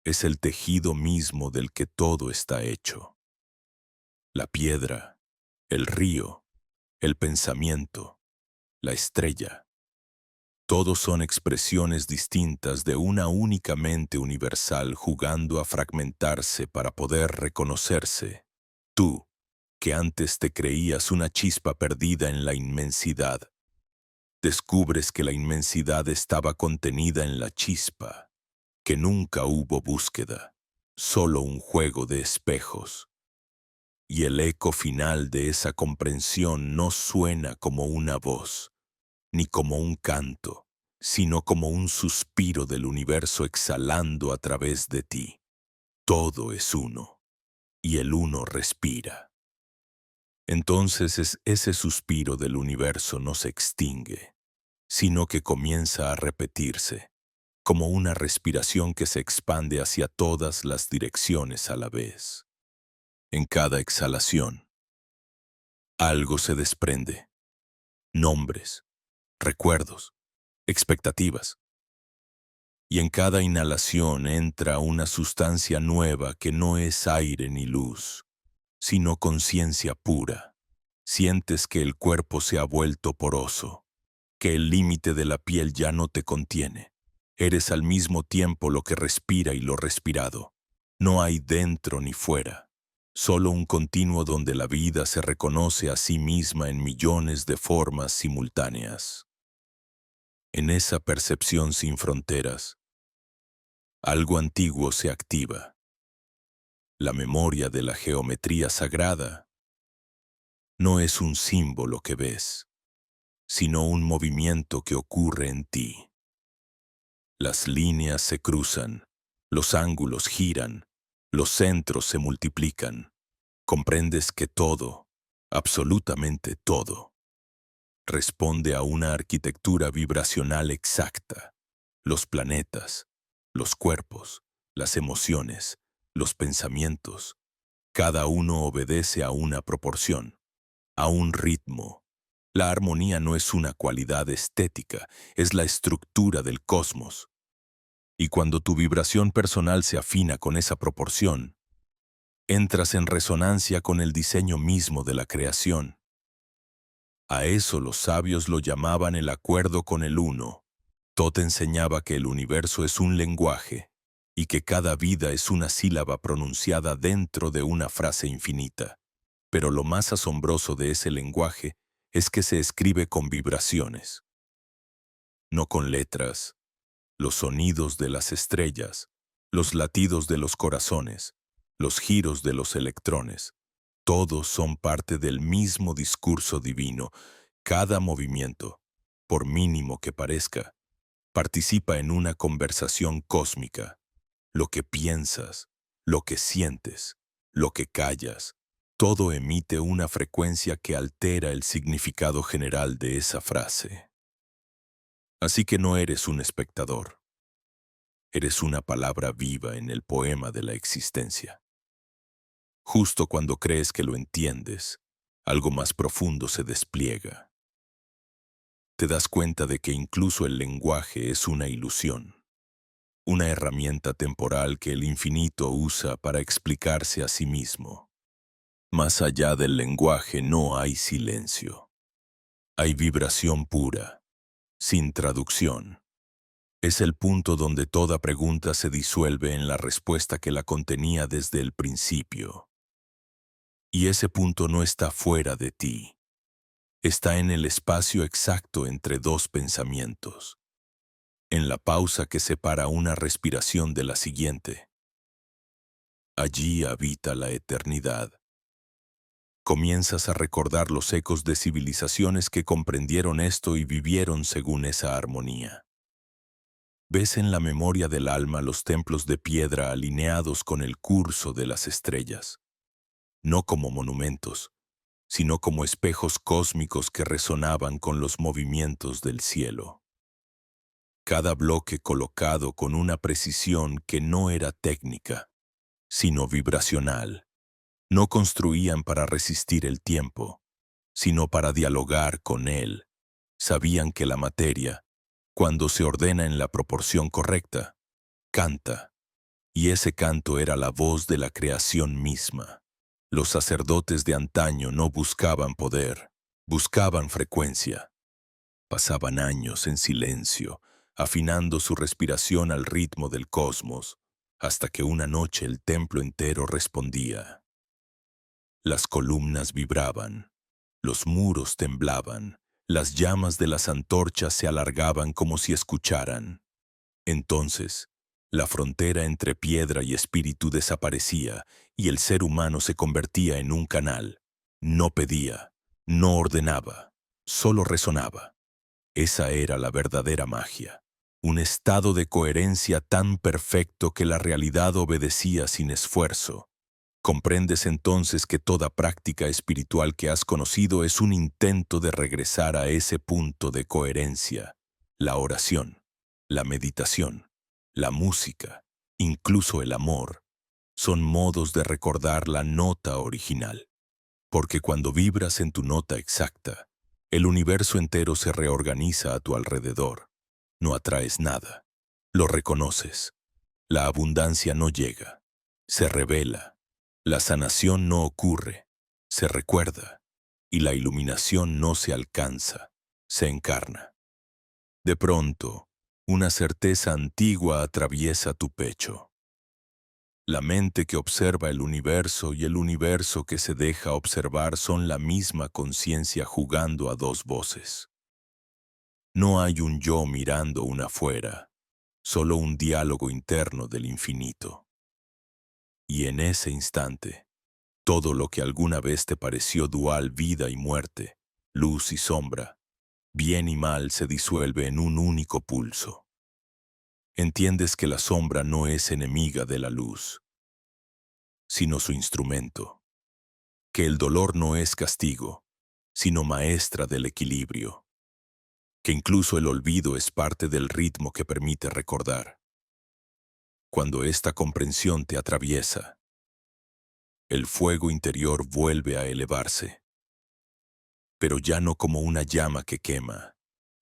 Es el tejido mismo del que todo está hecho. La piedra, el río, el pensamiento, la estrella. Todos son expresiones distintas de una única mente universal jugando a fragmentarse para poder reconocerse. Tú, que antes te creías una chispa perdida en la inmensidad, descubres que la inmensidad estaba contenida en la chispa, que nunca hubo búsqueda, solo un juego de espejos. Y el eco final de esa comprensión no suena como una voz, ni como un canto, sino como un suspiro del universo exhalando a través de ti. Todo es uno, y el uno respira. Entonces ese suspiro del universo no se extingue, sino que comienza a repetirse, como una respiración que se expande hacia todas las direcciones a la vez. En cada exhalación, algo se desprende. Nombres, recuerdos, expectativas. Y en cada inhalación entra una sustancia nueva que no es aire ni luz, sino conciencia pura. Sientes que el cuerpo se ha vuelto poroso, que el límite de la piel ya no te contiene. Eres al mismo tiempo lo que respira y lo respirado. No hay dentro ni fuera, solo un continuo donde la vida se reconoce a sí misma en millones de formas simultáneas. En esa percepción sin fronteras, algo antiguo se activa. La memoria de la geometría sagrada no es un símbolo que ves, sino un movimiento que ocurre en ti. Las líneas se cruzan, los ángulos giran, los centros se multiplican. Comprendes que todo, absolutamente todo, responde a una arquitectura vibracional exacta. Los planetas, los cuerpos, las emociones, los pensamientos, cada uno obedece a una proporción, a un ritmo. La armonía no es una cualidad estética, es la estructura del cosmos. Y cuando tu vibración personal se afina con esa proporción, entras en resonancia con el diseño mismo de la creación. A eso los sabios lo llamaban el acuerdo con el uno. Tot enseñaba que el universo es un lenguaje y que cada vida es una sílaba pronunciada dentro de una frase infinita. Pero lo más asombroso de ese lenguaje es que se escribe con vibraciones, no con letras. Los sonidos de las estrellas, los latidos de los corazones, los giros de los electrones, todos son parte del mismo discurso divino. Cada movimiento, por mínimo que parezca, participa en una conversación cósmica. Lo que piensas, lo que sientes, lo que callas, todo emite una frecuencia que altera el significado general de esa frase. Así que no eres un espectador. Eres una palabra viva en el poema de la existencia. Justo cuando crees que lo entiendes, algo más profundo se despliega. Te das cuenta de que incluso el lenguaje es una ilusión, una herramienta temporal que el infinito usa para explicarse a sí mismo. Más allá del lenguaje no hay silencio. Hay vibración pura, sin traducción. Es el punto donde toda pregunta se disuelve en la respuesta que la contenía desde el principio. Y ese punto no está fuera de ti. Está en el espacio exacto entre dos pensamientos, en la pausa que separa una respiración de la siguiente. Allí habita la eternidad. Comienzas a recordar los ecos de civilizaciones que comprendieron esto y vivieron según esa armonía. Ves en la memoria del alma los templos de piedra alineados con el curso de las estrellas, no como monumentos, sino como espejos cósmicos que resonaban con los movimientos del cielo. Cada bloque colocado con una precisión que no era técnica, sino vibracional. No construían para resistir el tiempo, sino para dialogar con él. Sabían que la materia, cuando se ordena en la proporción correcta, canta, y ese canto era la voz de la creación misma. Los sacerdotes de antaño no buscaban poder, buscaban frecuencia. Pasaban años en silencio, afinando su respiración al ritmo del cosmos, hasta que una noche el templo entero respondía. Las columnas vibraban, los muros temblaban, las llamas de las antorchas se alargaban como si escucharan. Entonces, la frontera entre piedra y espíritu desaparecía y el ser humano se convertía en un canal. No pedía, no ordenaba, solo resonaba. Esa era la verdadera magia, un estado de coherencia tan perfecto que la realidad obedecía sin esfuerzo. Comprendes entonces que toda práctica espiritual que has conocido es un intento de regresar a ese punto de coherencia. La oración, la meditación, la música, incluso el amor, son modos de recordar la nota original. Porque cuando vibras en tu nota exacta, el universo entero se reorganiza a tu alrededor. No atraes nada. Lo reconoces. La abundancia no llega. Se revela. La sanación no ocurre. Se recuerda. Y la iluminación no se alcanza. Se encarna. De pronto, una certeza antigua atraviesa tu pecho. La mente que observa el universo y el universo que se deja observar son la misma conciencia jugando a dos voces. No hay un yo mirando una afuera, solo un diálogo interno del infinito. Y en ese instante, todo lo que alguna vez te pareció dual, vida y muerte, luz y sombra, bien y mal, se disuelve en un único pulso. Entiendes que la sombra no es enemiga de la luz, sino su instrumento. Que el dolor no es castigo, sino maestra del equilibrio. Que incluso el olvido es parte del ritmo que permite recordar. Cuando esta comprensión te atraviesa, el fuego interior vuelve a elevarse, pero ya no como una llama que quema,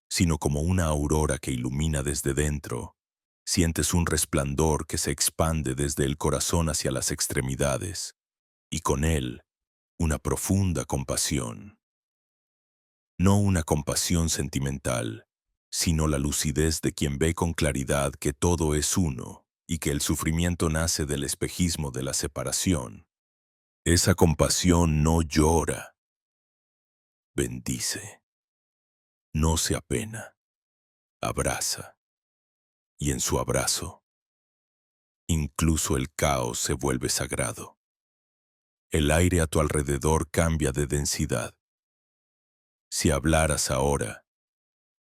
sino como una aurora que ilumina desde dentro. Sientes un resplandor que se expande desde el corazón hacia las extremidades, y con él, una profunda compasión. No una compasión sentimental, sino la lucidez de quien ve con claridad que todo es uno y que el sufrimiento nace del espejismo de la separación. Esa compasión no llora, bendice, no se apena, abraza. Y en su abrazo, incluso el caos se vuelve sagrado. El aire a tu alrededor cambia de densidad. Si hablaras ahora,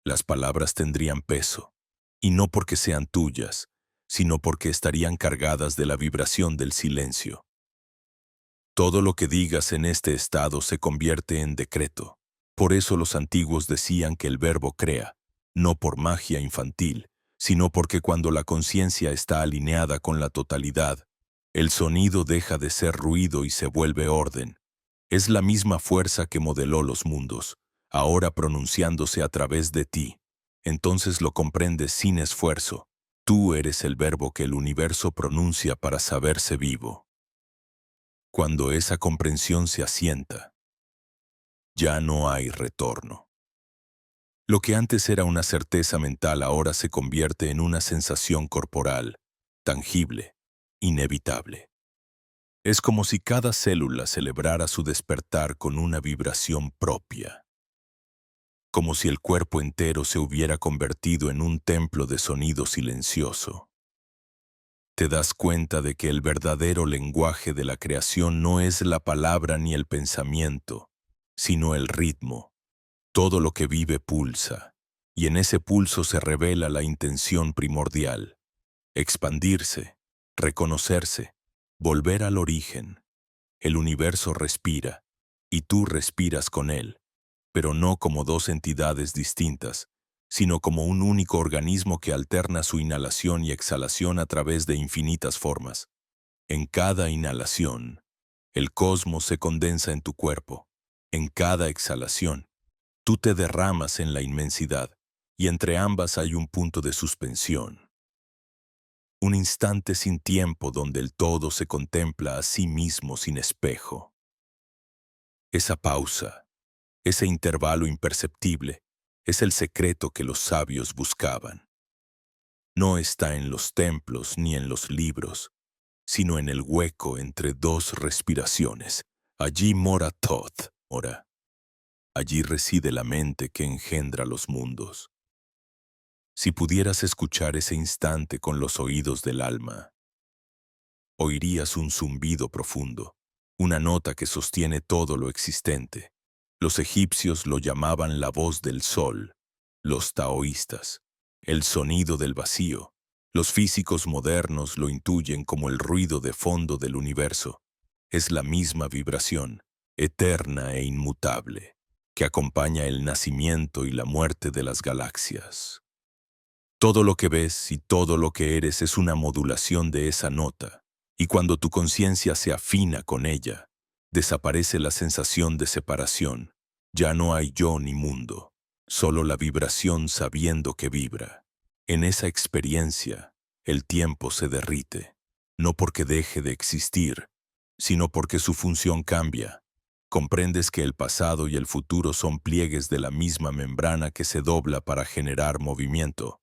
las palabras tendrían peso, y no porque sean tuyas, sino porque estarían cargadas de la vibración del silencio. Todo lo que digas en este estado se convierte en decreto. Por eso los antiguos decían que el verbo crea, no por magia infantil, sino porque cuando la conciencia está alineada con la totalidad, el sonido deja de ser ruido y se vuelve orden. Es la misma fuerza que modeló los mundos, ahora pronunciándose a través de ti. Entonces lo comprendes sin esfuerzo. Tú eres el verbo que el universo pronuncia para saberse vivo. Cuando esa comprensión se asienta, ya no hay retorno. Lo que antes era una certeza mental ahora se convierte en una sensación corporal, tangible, inevitable. Es como si cada célula celebrara su despertar con una vibración propia. Como si el cuerpo entero se hubiera convertido en un templo de sonido silencioso. Te das cuenta de que el verdadero lenguaje de la creación no es la palabra ni el pensamiento, sino el ritmo. Todo lo que vive pulsa, y en ese pulso se revela la intención primordial: expandirse, reconocerse, volver al origen. El universo respira, y tú respiras con él, pero no como dos entidades distintas, sino como un único organismo que alterna su inhalación y exhalación a través de infinitas formas. En cada inhalación, el cosmos se condensa en tu cuerpo. En cada exhalación, tú te derramas en la inmensidad, y entre ambas hay un punto de suspensión. Un instante sin tiempo donde el todo se contempla a sí mismo sin espejo. Esa pausa, ese intervalo imperceptible, es el secreto que los sabios buscaban. No está en los templos ni en los libros, sino en el hueco entre dos respiraciones. Allí mora Thoth, mora. Allí reside la mente que engendra los mundos. Si pudieras escuchar ese instante con los oídos del alma, oirías un zumbido profundo, una nota que sostiene todo lo existente. Los egipcios lo llamaban la voz del sol, los taoístas, el sonido del vacío. Los físicos modernos lo intuyen como el ruido de fondo del universo. Es la misma vibración, eterna e inmutable, que acompaña el nacimiento y la muerte de las galaxias. Todo lo que ves y todo lo que eres es una modulación de esa nota, y cuando tu conciencia se afina con ella, desaparece la sensación de separación. Ya no hay yo ni mundo, solo la vibración sabiendo que vibra. En esa experiencia, el tiempo se derrite, no porque deje de existir, sino porque su función cambia. Comprendes que el pasado y el futuro son pliegues de la misma membrana que se dobla para generar movimiento.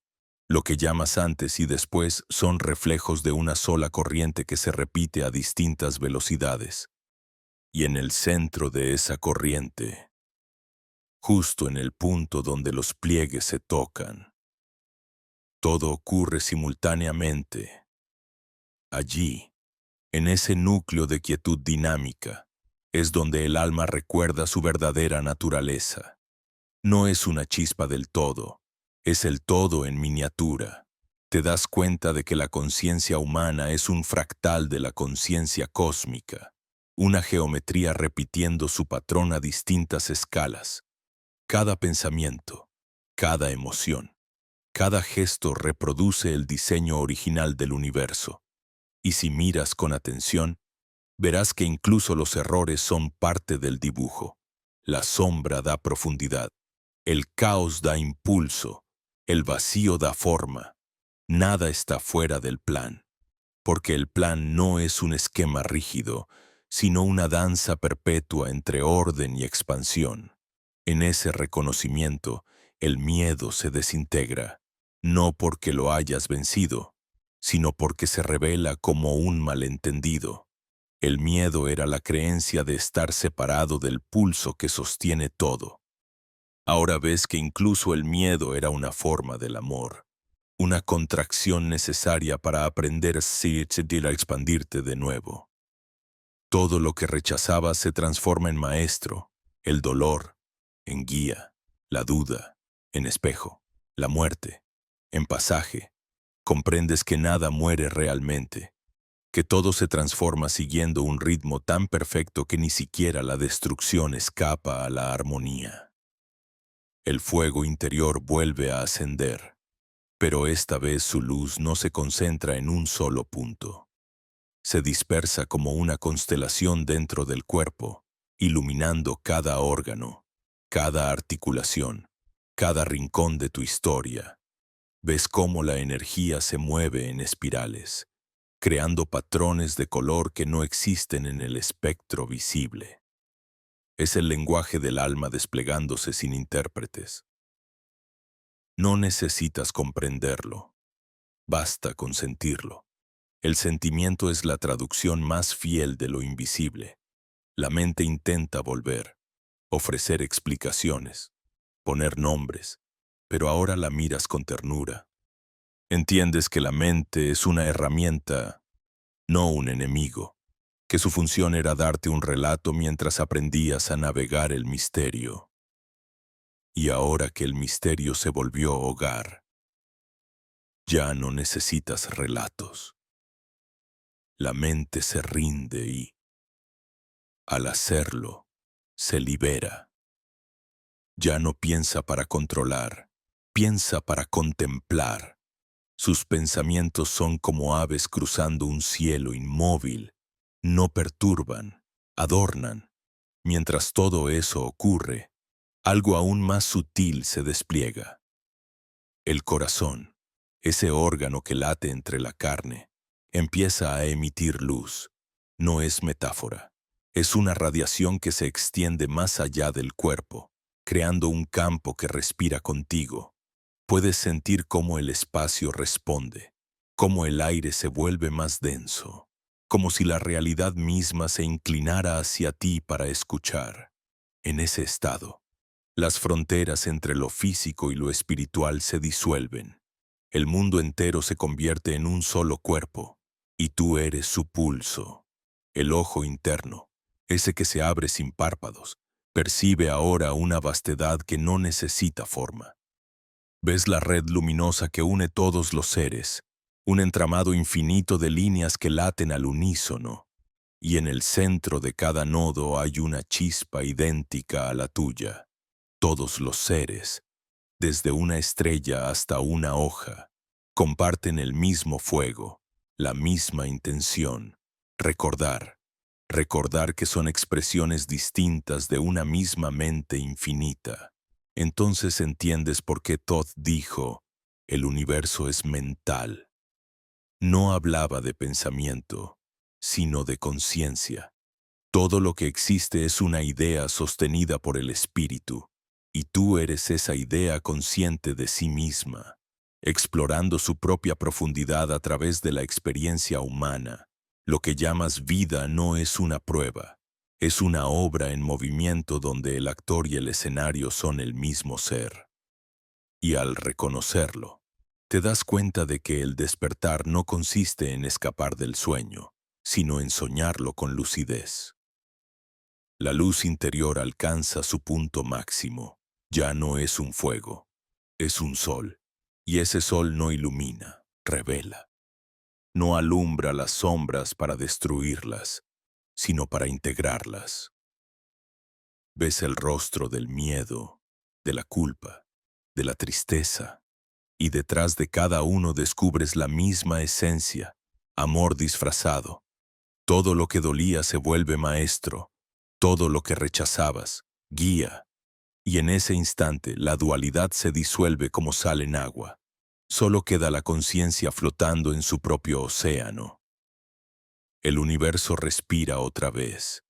Lo que llamas antes y después son reflejos de una sola corriente que se repite a distintas velocidades. Y en el centro de esa corriente, justo en el punto donde los pliegues se tocan, todo ocurre simultáneamente. Allí, en ese núcleo de quietud dinámica, es donde el alma recuerda su verdadera naturaleza. No es una chispa del todo, es el todo en miniatura. Te das cuenta de que la conciencia humana es un fractal de la conciencia cósmica, una geometría repitiendo su patrón a distintas escalas. Cada pensamiento, cada emoción, cada gesto reproduce el diseño original del universo. Y si miras con atención, verás que incluso los errores son parte del dibujo. La sombra da profundidad, el caos da impulso, el vacío da forma. Nada está fuera del plan, porque el plan no es un esquema rígido, sino una danza perpetua entre orden y expansión. En ese reconocimiento, el miedo se desintegra, no porque lo hayas vencido, sino porque se revela como un malentendido. El miedo era la creencia de estar separado del pulso que sostiene todo. Ahora ves que incluso el miedo era una forma del amor, una contracción necesaria para aprender a expandirte de nuevo. Todo lo que rechazabas se transforma en maestro, el dolor, en guía, la duda, en espejo, la muerte, en pasaje. Comprendes que nada muere realmente, que todo se transforma siguiendo un ritmo tan perfecto que ni siquiera la destrucción escapa a la armonía. El fuego interior vuelve a ascender, pero esta vez su luz no se concentra en un solo punto. Se dispersa como una constelación dentro del cuerpo, iluminando cada órgano, cada articulación, cada rincón de tu historia. Ves cómo la energía se mueve en espirales, creando patrones de color que no existen en el espectro visible. Es el lenguaje del alma desplegándose sin intérpretes. No necesitas comprenderlo, basta con sentirlo. El sentimiento es la traducción más fiel de lo invisible. La mente intenta volver, ofrecer explicaciones, poner nombres, pero ahora la miras con ternura. Entiendes que la mente es una herramienta, no un enemigo, que su función era darte un relato mientras aprendías a navegar el misterio. Y ahora que el misterio se volvió hogar, ya no necesitas relatos. La mente se rinde y, al hacerlo, se libera. Ya no piensa para controlar, piensa para contemplar. Sus pensamientos son como aves cruzando un cielo inmóvil. No perturban, adornan. Mientras todo eso ocurre, algo aún más sutil se despliega. El corazón, ese órgano que late entre la carne, empieza a emitir luz. No es metáfora. Es una radiación que se extiende más allá del cuerpo, creando un campo que respira contigo. Puedes sentir cómo el espacio responde, cómo el aire se vuelve más denso, como si la realidad misma se inclinara hacia ti para escuchar. En ese estado, las fronteras entre lo físico y lo espiritual se disuelven. El mundo entero se convierte en un solo cuerpo, y tú eres su pulso. El ojo interno, ese que se abre sin párpados, percibe ahora una vastedad que no necesita forma. Ves la red luminosa que une todos los seres, un entramado infinito de líneas que laten al unísono, y en el centro de cada nodo hay una chispa idéntica a la tuya. Todos los seres, desde una estrella hasta una hoja, comparten el mismo fuego, la misma intención. Recordar. Recordar que son expresiones distintas de una misma mente infinita. Entonces entiendes por qué Todd dijo, el universo es mental. No hablaba de pensamiento, sino de conciencia. Todo lo que existe es una idea sostenida por el espíritu, y tú eres esa idea consciente de sí misma, explorando su propia profundidad a través de la experiencia humana. Lo que llamas vida no es una prueba, es una obra en movimiento donde el actor y el escenario son el mismo ser. Y al reconocerlo, te das cuenta de que el despertar no consiste en escapar del sueño, sino en soñarlo con lucidez. La luz interior alcanza su punto máximo. Ya no es un fuego, es un sol. Y ese sol no ilumina, revela. No alumbra las sombras para destruirlas, sino para integrarlas. Ves el rostro del miedo, de la culpa, de la tristeza, y detrás de cada uno descubres la misma esencia, amor disfrazado. Todo lo que dolía se vuelve maestro, todo lo que rechazabas, guía. Y en ese instante la dualidad se disuelve como sal en agua. Solo queda la conciencia flotando en su propio océano. El universo respira otra vez,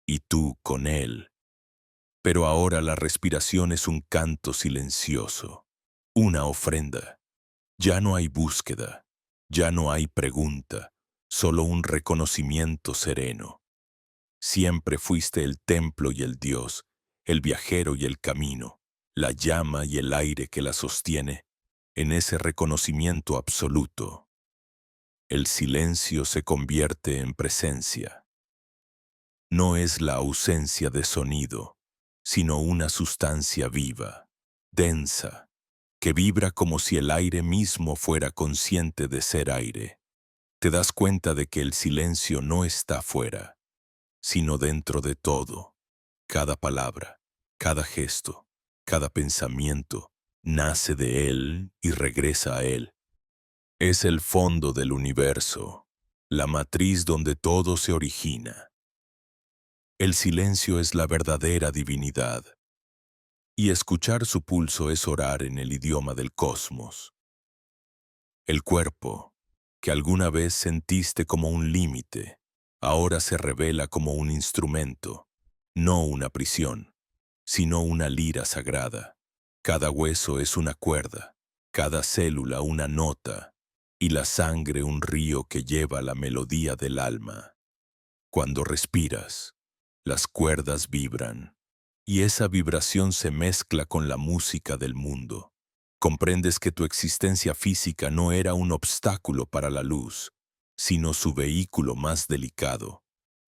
y tú con él. Pero ahora la respiración es un canto silencioso, una ofrenda. Ya no hay búsqueda, ya no hay pregunta, solo un reconocimiento sereno. Siempre fuiste el templo y el Dios, el viajero y el camino, la llama y el aire que la sostiene. En ese reconocimiento absoluto, el silencio se convierte en presencia. No es la ausencia de sonido, sino una sustancia viva, densa, que vibra como si el aire mismo fuera consciente de ser aire. Te das cuenta de que el silencio no está fuera, sino dentro de todo. Cada palabra, cada gesto, cada pensamiento nace de él y regresa a él. Es el fondo del universo, la matriz donde todo se origina. El silencio es la verdadera divinidad, y escuchar su pulso es orar en el idioma del cosmos. El cuerpo, que alguna vez sentiste como un límite, ahora se revela como un instrumento, no una prisión, sino una lira sagrada. Cada hueso es una cuerda, cada célula una nota, y la sangre un río que lleva la melodía del alma. Cuando respiras, las cuerdas vibran, y esa vibración se mezcla con la música del mundo. Comprendes que tu existencia física no era un obstáculo para la luz, sino su vehículo más delicado.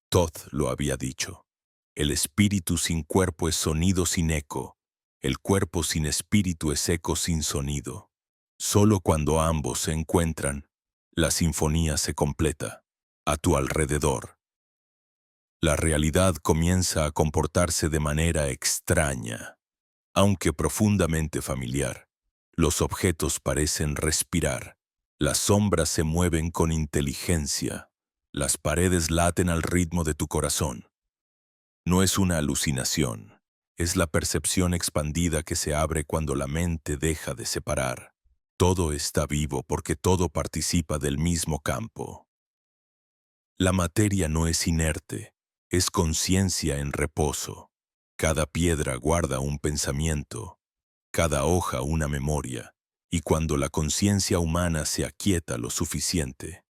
Todd lo había dicho. El espíritu sin cuerpo es sonido sin eco. El cuerpo sin espíritu es eco sin sonido. Solo cuando ambos se encuentran, la sinfonía se completa. A tu alrededor, la realidad comienza a comportarse de manera extraña, aunque profundamente familiar. Los objetos parecen respirar. Las sombras se mueven con inteligencia. Las paredes laten al ritmo de tu corazón. No es una alucinación, es la percepción expandida que se abre cuando la mente deja de separar. Todo está vivo porque todo participa del mismo campo. La materia no es inerte, es conciencia en reposo. Cada piedra guarda un pensamiento, cada hoja una memoria, y cuando la conciencia humana se aquieta lo suficiente,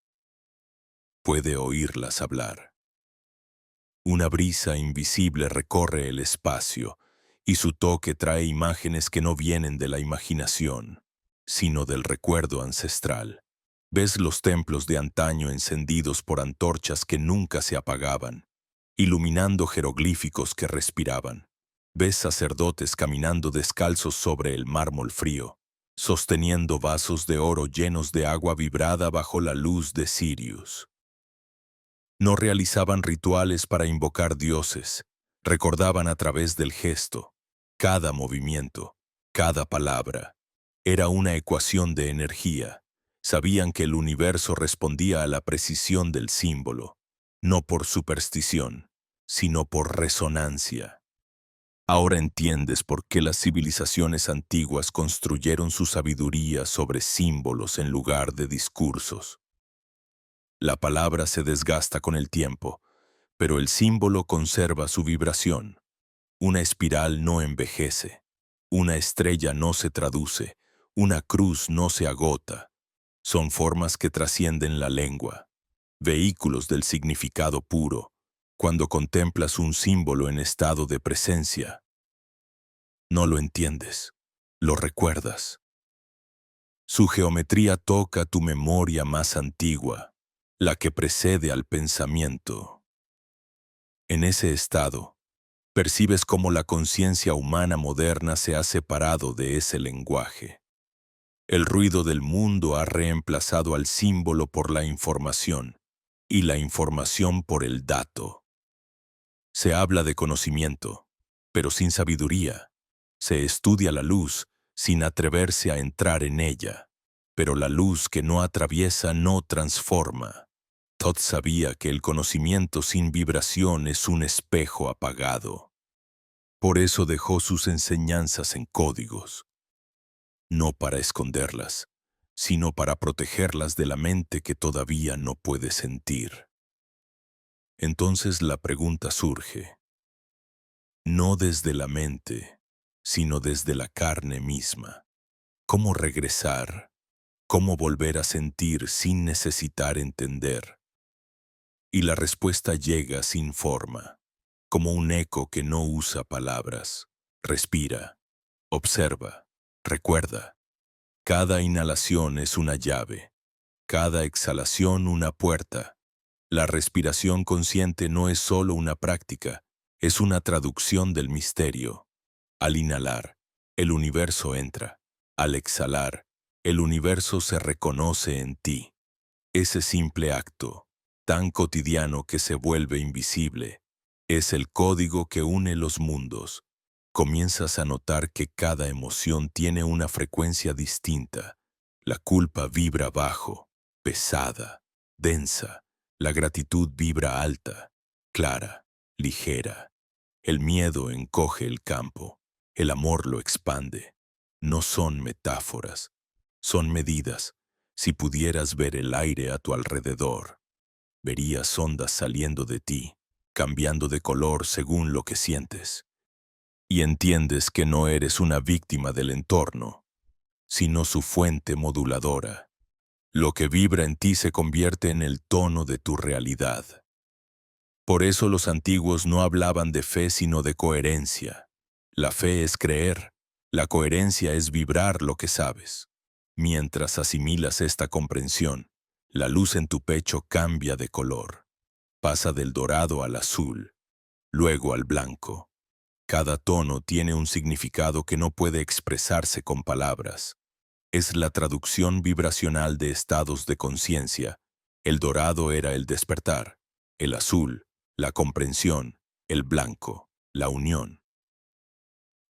puede oírlas hablar. Una brisa invisible recorre el espacio, y su toque trae imágenes que no vienen de la imaginación, sino del recuerdo ancestral. Ves los templos de antaño encendidos por antorchas que nunca se apagaban, iluminando jeroglíficos que respiraban. Ves sacerdotes caminando descalzos sobre el mármol frío, sosteniendo vasos de oro llenos de agua vibrada bajo la luz de Sirius. No realizaban rituales para invocar dioses, recordaban a través del gesto, cada movimiento, Cada palabra era una ecuación de energía. Sabían que el universo respondía a la precisión del símbolo, no por superstición, sino por resonancia. Ahora entiendes por qué las civilizaciones antiguas construyeron su sabiduría sobre símbolos en lugar de discursos. La palabra se desgasta con el tiempo, pero el símbolo conserva su vibración. Una espiral no envejece, una estrella no se traduce, una cruz no se agota. Son formas que trascienden la lengua, vehículos del significado puro. Cuando contemplas un símbolo en estado de presencia, no lo entiendes, lo recuerdas. Su geometría toca tu memoria más antigua, la que precede al pensamiento. En ese estado, percibes cómo la conciencia humana moderna se ha separado de ese lenguaje. El ruido del mundo ha reemplazado al símbolo por la información y la información por el dato. Se habla de conocimiento, pero sin sabiduría. Se estudia la luz sin atreverse a entrar en ella, pero la luz que no atraviesa no transforma. Todd sabía que el conocimiento sin vibración es un espejo apagado. Por eso dejó sus enseñanzas en códigos, no para esconderlas, sino para protegerlas de la mente que todavía no puede sentir. Entonces la pregunta surge, no desde la mente, sino desde la carne misma. ¿Cómo regresar? ¿Cómo volver a sentir sin necesitar entender? Y la respuesta llega sin forma, como un eco que no usa palabras. Respira, observa, recuerda. Cada inhalación es una llave, cada exhalación una puerta. La respiración consciente no es solo una práctica, es una traducción del misterio. Al inhalar, el universo entra. Al exhalar, el universo se reconoce en ti. Ese simple acto, tan cotidiano que se vuelve invisible, es el código que une los mundos. Comienzas a notar que cada emoción tiene una frecuencia distinta. La culpa vibra bajo, pesada, densa. La gratitud vibra alta, clara, ligera. El miedo encoge el campo, el amor lo expande. No son metáforas, son medidas. Si pudieras ver el aire a tu alrededor, verías ondas saliendo de ti, cambiando de color según lo que sientes. Y entiendes que no eres una víctima del entorno, sino su fuente moduladora. Lo que vibra en ti se convierte en el tono de tu realidad. Por eso los antiguos no hablaban de fe sino de coherencia. La fe es creer, la coherencia es vibrar lo que sabes. Mientras asimilas esta comprensión, la luz en tu pecho cambia de color. Pasa del dorado al azul, luego al blanco. Cada tono tiene un significado que no puede expresarse con palabras. Es la traducción vibracional de estados de conciencia. El dorado era el despertar, el azul, la comprensión, el blanco, la unión.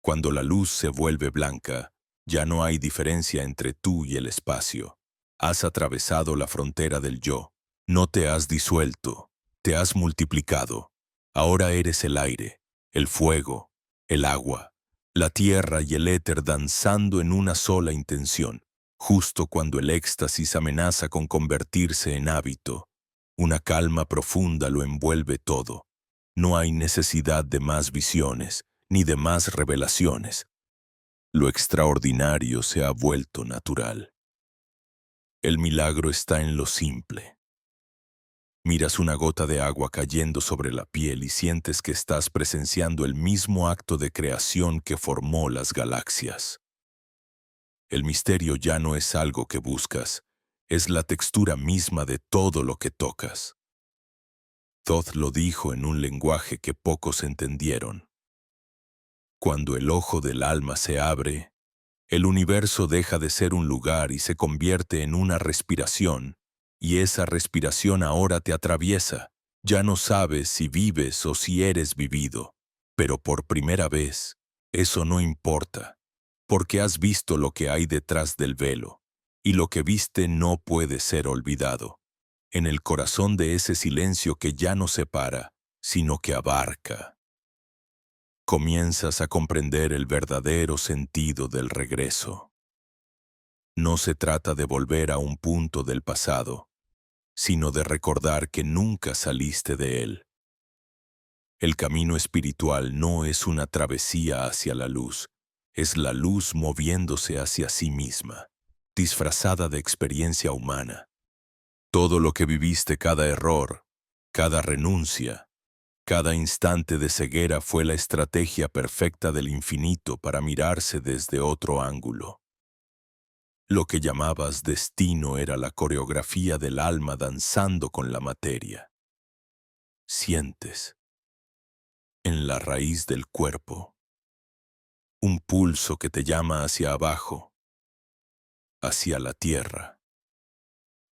Cuando la luz se vuelve blanca, ya no hay diferencia entre tú y el espacio. Has atravesado la frontera del yo. No te has disuelto, te has multiplicado. Ahora eres el aire, el fuego, el agua, la tierra y el éter danzando en una sola intención, justo cuando el éxtasis amenaza con convertirse en hábito. Una calma profunda lo envuelve todo. No hay necesidad de más visiones, ni de más revelaciones. Lo extraordinario se ha vuelto natural. El milagro está en lo simple. Miras una gota de agua cayendo sobre la piel y sientes que estás presenciando el mismo acto de creación que formó las galaxias. El misterio ya no es algo que buscas, es la textura misma de todo lo que tocas. Thoth lo dijo en un lenguaje que pocos entendieron. Cuando el ojo del alma se abre, el universo deja de ser un lugar y se convierte en una respiración, y esa respiración ahora te atraviesa. Ya no sabes si vives o si eres vivido, pero por primera vez, eso no importa, porque has visto lo que hay detrás del velo, y lo que viste no puede ser olvidado, en el corazón de ese silencio que ya no separa, sino que abarca. Comienzas a comprender el verdadero sentido del regreso. No se trata de volver a un punto del pasado, sino de recordar que nunca saliste de él. El camino espiritual no es una travesía hacia la luz, es la luz moviéndose hacia sí misma, disfrazada de experiencia humana. Todo lo que viviste, cada error, cada renuncia, cada instante de ceguera fue la estrategia perfecta del infinito para mirarse desde otro ángulo. Lo que llamabas destino era la coreografía del alma danzando con la materia. Sientes, en la raíz del cuerpo, un pulso que te llama hacia abajo, hacia la tierra,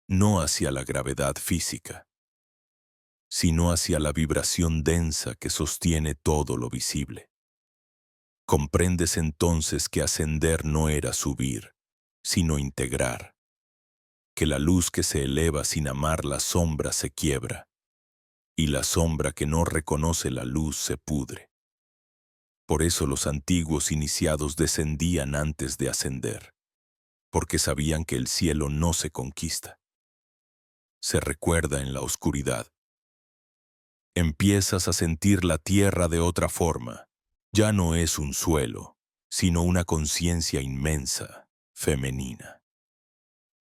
no hacia la gravedad física, sino hacia la vibración densa que sostiene todo lo visible. Comprendes entonces que ascender no era subir, sino integrar, que la luz que se eleva sin amar la sombra se quiebra, y la sombra que no reconoce la luz se pudre. Por eso los antiguos iniciados descendían antes de ascender, porque sabían que el cielo no se conquista, se recuerda en la oscuridad. Empiezas a sentir la tierra de otra forma. Ya no es un suelo, sino una conciencia inmensa, femenina.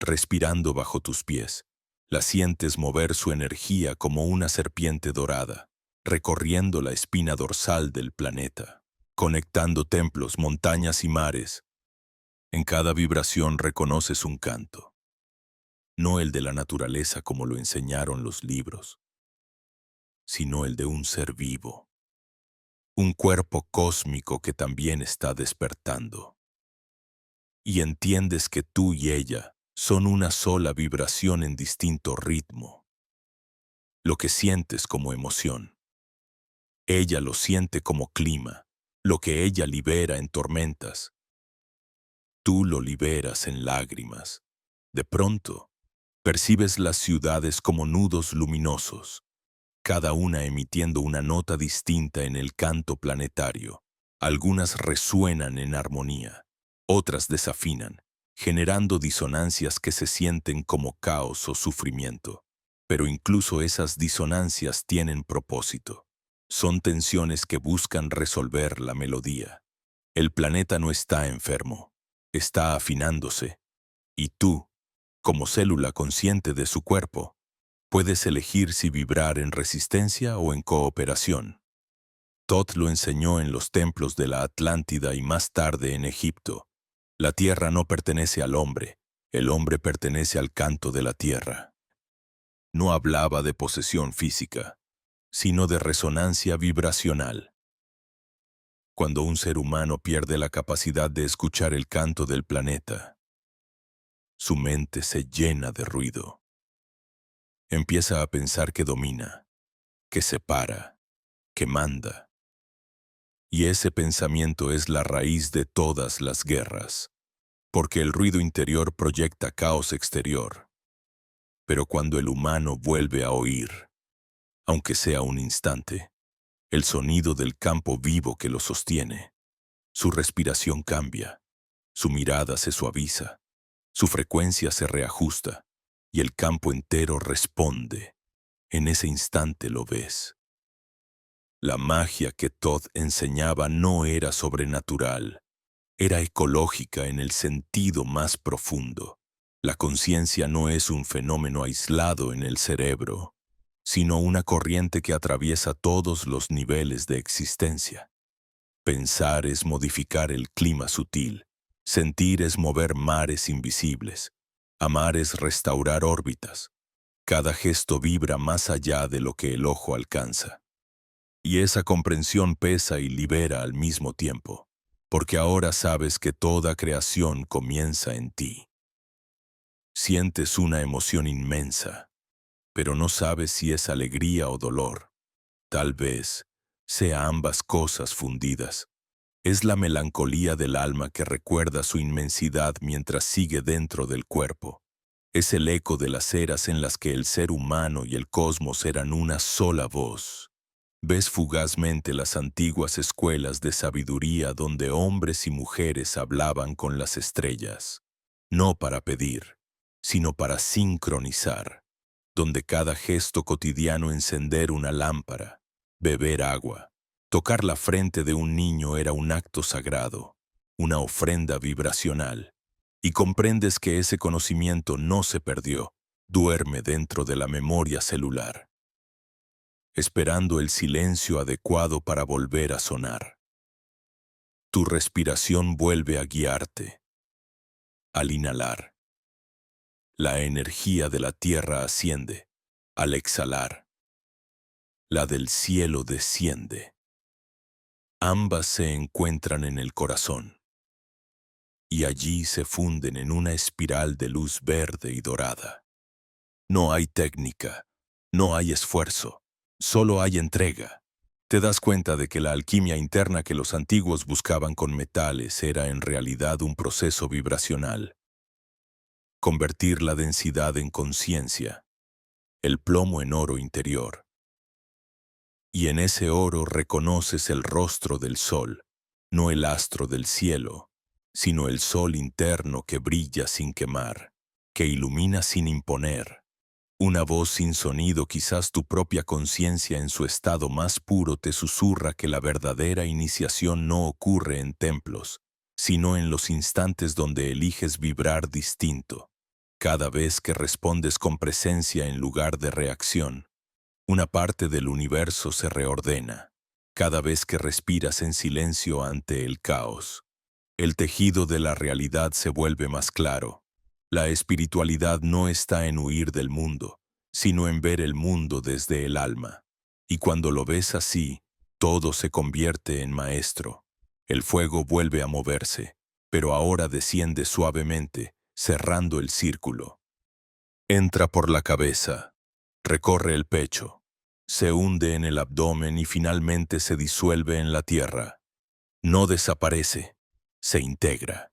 Respirando bajo tus pies, la sientes mover su energía como una serpiente dorada, recorriendo la espina dorsal del planeta, conectando templos, montañas y mares. En cada vibración reconoces un canto, no el de la naturaleza como lo enseñaron los libros, sino el de un ser vivo, un cuerpo cósmico que también está despertando. Y entiendes que tú y ella son una sola vibración en distinto ritmo. Lo que sientes como emoción, ella lo siente como clima, lo que ella libera en tormentas, tú lo liberas en lágrimas. De pronto, percibes las ciudades como nudos luminosos, cada una emitiendo una nota distinta en el canto planetario. Algunas resuenan en armonía, otras desafinan, generando disonancias que se sienten como caos o sufrimiento. Pero incluso esas disonancias tienen propósito. Son tensiones que buscan resolver la melodía. El planeta no está enfermo, está afinándose. Y tú, como célula consciente de su cuerpo, puedes elegir si vibrar en resistencia o en cooperación. Thoth lo enseñó en los templos de la Atlántida y más tarde en Egipto. La tierra no pertenece al hombre, el hombre pertenece al canto de la tierra. No hablaba de posesión física, sino de resonancia vibracional. Cuando un ser humano pierde la capacidad de escuchar el canto del planeta, su mente se llena de ruido. Empieza a pensar que domina, que separa, que manda. Y ese pensamiento es la raíz de todas las guerras, porque el ruido interior proyecta caos exterior. Pero cuando el humano vuelve a oír, aunque sea un instante, el sonido del campo vivo que lo sostiene, su respiración cambia, su mirada se suaviza, su frecuencia se reajusta, y el campo entero responde. En ese instante lo ves. La magia que Thoth enseñaba no era sobrenatural, era ecológica en el sentido más profundo. La conciencia no es un fenómeno aislado en el cerebro, sino una corriente que atraviesa todos los niveles de existencia. Pensar es modificar el clima sutil, sentir es mover mares invisibles, amar es restaurar órbitas. Cada gesto vibra más allá de lo que el ojo alcanza. Y esa comprensión pesa y libera al mismo tiempo, porque ahora sabes que toda creación comienza en ti. Sientes una emoción inmensa, pero no sabes si es alegría o dolor. Tal vez sea ambas cosas fundidas. Es la melancolía del alma que recuerda su inmensidad mientras sigue dentro del cuerpo. Es el eco de las eras en las que el ser humano y el cosmos eran una sola voz. Ves fugazmente las antiguas escuelas de sabiduría donde hombres y mujeres hablaban con las estrellas, no para pedir, sino para sincronizar, donde cada gesto cotidiano encender una lámpara, beber agua, tocar la frente de un niño era un acto sagrado, una ofrenda vibracional, y comprendes que ese conocimiento no se perdió, duerme dentro de la memoria celular, esperando el silencio adecuado para volver a sonar. Tu respiración vuelve a guiarte. Al inhalar, la energía de la tierra asciende. Al exhalar, la del cielo desciende. Ambas se encuentran en el corazón, y allí se funden en una espiral de luz verde y dorada. No hay técnica, no hay esfuerzo, solo hay entrega. Te das cuenta de que la alquimia interna que los antiguos buscaban con metales era en realidad un proceso vibracional. Convertir la densidad en conciencia, el plomo en oro interior. Y en ese oro reconoces el rostro del sol, no el astro del cielo, sino el sol interno que brilla sin quemar, que ilumina sin imponer. Una voz sin sonido, quizás tu propia conciencia en su estado más puro te susurra que la verdadera iniciación no ocurre en templos, sino en los instantes donde eliges vibrar distinto. Cada vez que respondes con presencia en lugar de reacción, una parte del universo se reordena. Cada vez que respiras en silencio ante el caos, el tejido de la realidad se vuelve más claro. La espiritualidad no está en huir del mundo, sino en ver el mundo desde el alma. Y cuando lo ves así, todo se convierte en maestro. El fuego vuelve a moverse, pero ahora desciende suavemente, cerrando el círculo. Entra por la cabeza, recorre el pecho, se hunde en el abdomen y finalmente se disuelve en la tierra. No desaparece, se integra.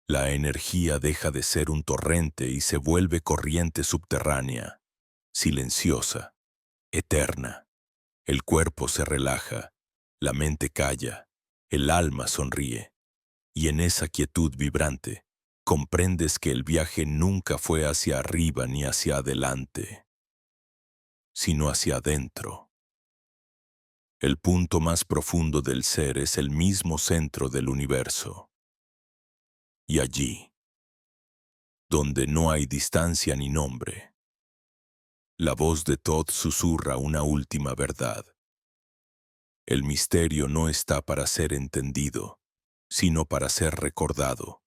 La energía deja de ser un torrente y se vuelve corriente subterránea, silenciosa, eterna. El cuerpo se relaja, la mente calla, el alma sonríe. Y en esa quietud vibrante, comprendes que el viaje nunca fue hacia arriba ni hacia adelante, sino hacia adentro. El punto más profundo del ser es el mismo centro del universo. Y allí, donde no hay distancia ni nombre, la voz de Thoth susurra una última verdad. El misterio no está para ser entendido, sino para ser recordado.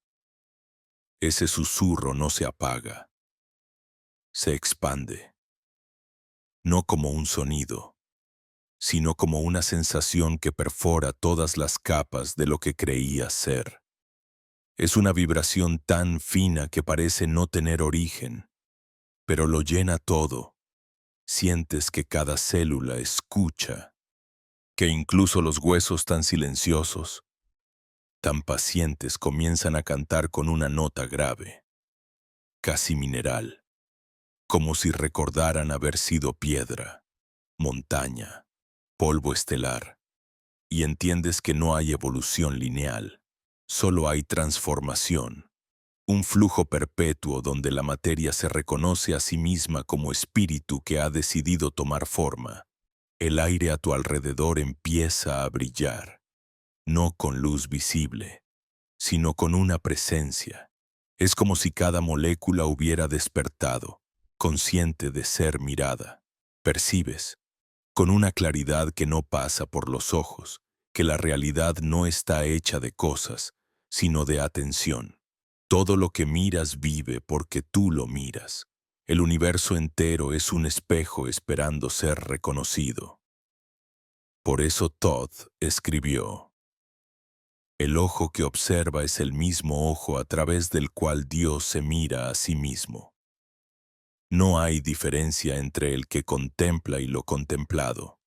Ese susurro no se apaga, se expande, no como un sonido, sino como una sensación que perfora todas las capas de lo que creías ser. Es una vibración tan fina que parece no tener origen, pero lo llena todo. Sientes que cada célula escucha, que incluso los huesos tan silenciosos, tan pacientes comienzan a cantar con una nota grave, casi mineral, como si recordaran haber sido piedra, montaña, polvo estelar, y entiendes que no hay evolución lineal, solo hay transformación, un flujo perpetuo donde la materia se reconoce a sí misma como espíritu que ha decidido tomar forma. El aire a tu alrededor empieza a brillar, no con luz visible, sino con una presencia. Es como si cada molécula hubiera despertado, consciente de ser mirada. Percibes, con una claridad que no pasa por los ojos, que la realidad no está hecha de cosas, sino de atención. Todo lo que miras vive porque tú lo miras. El universo entero es un espejo esperando ser reconocido. Por eso Thoth escribió: el ojo que observa es el mismo ojo a través del cual Dios se mira a sí mismo. No hay diferencia entre el que contempla y lo contemplado.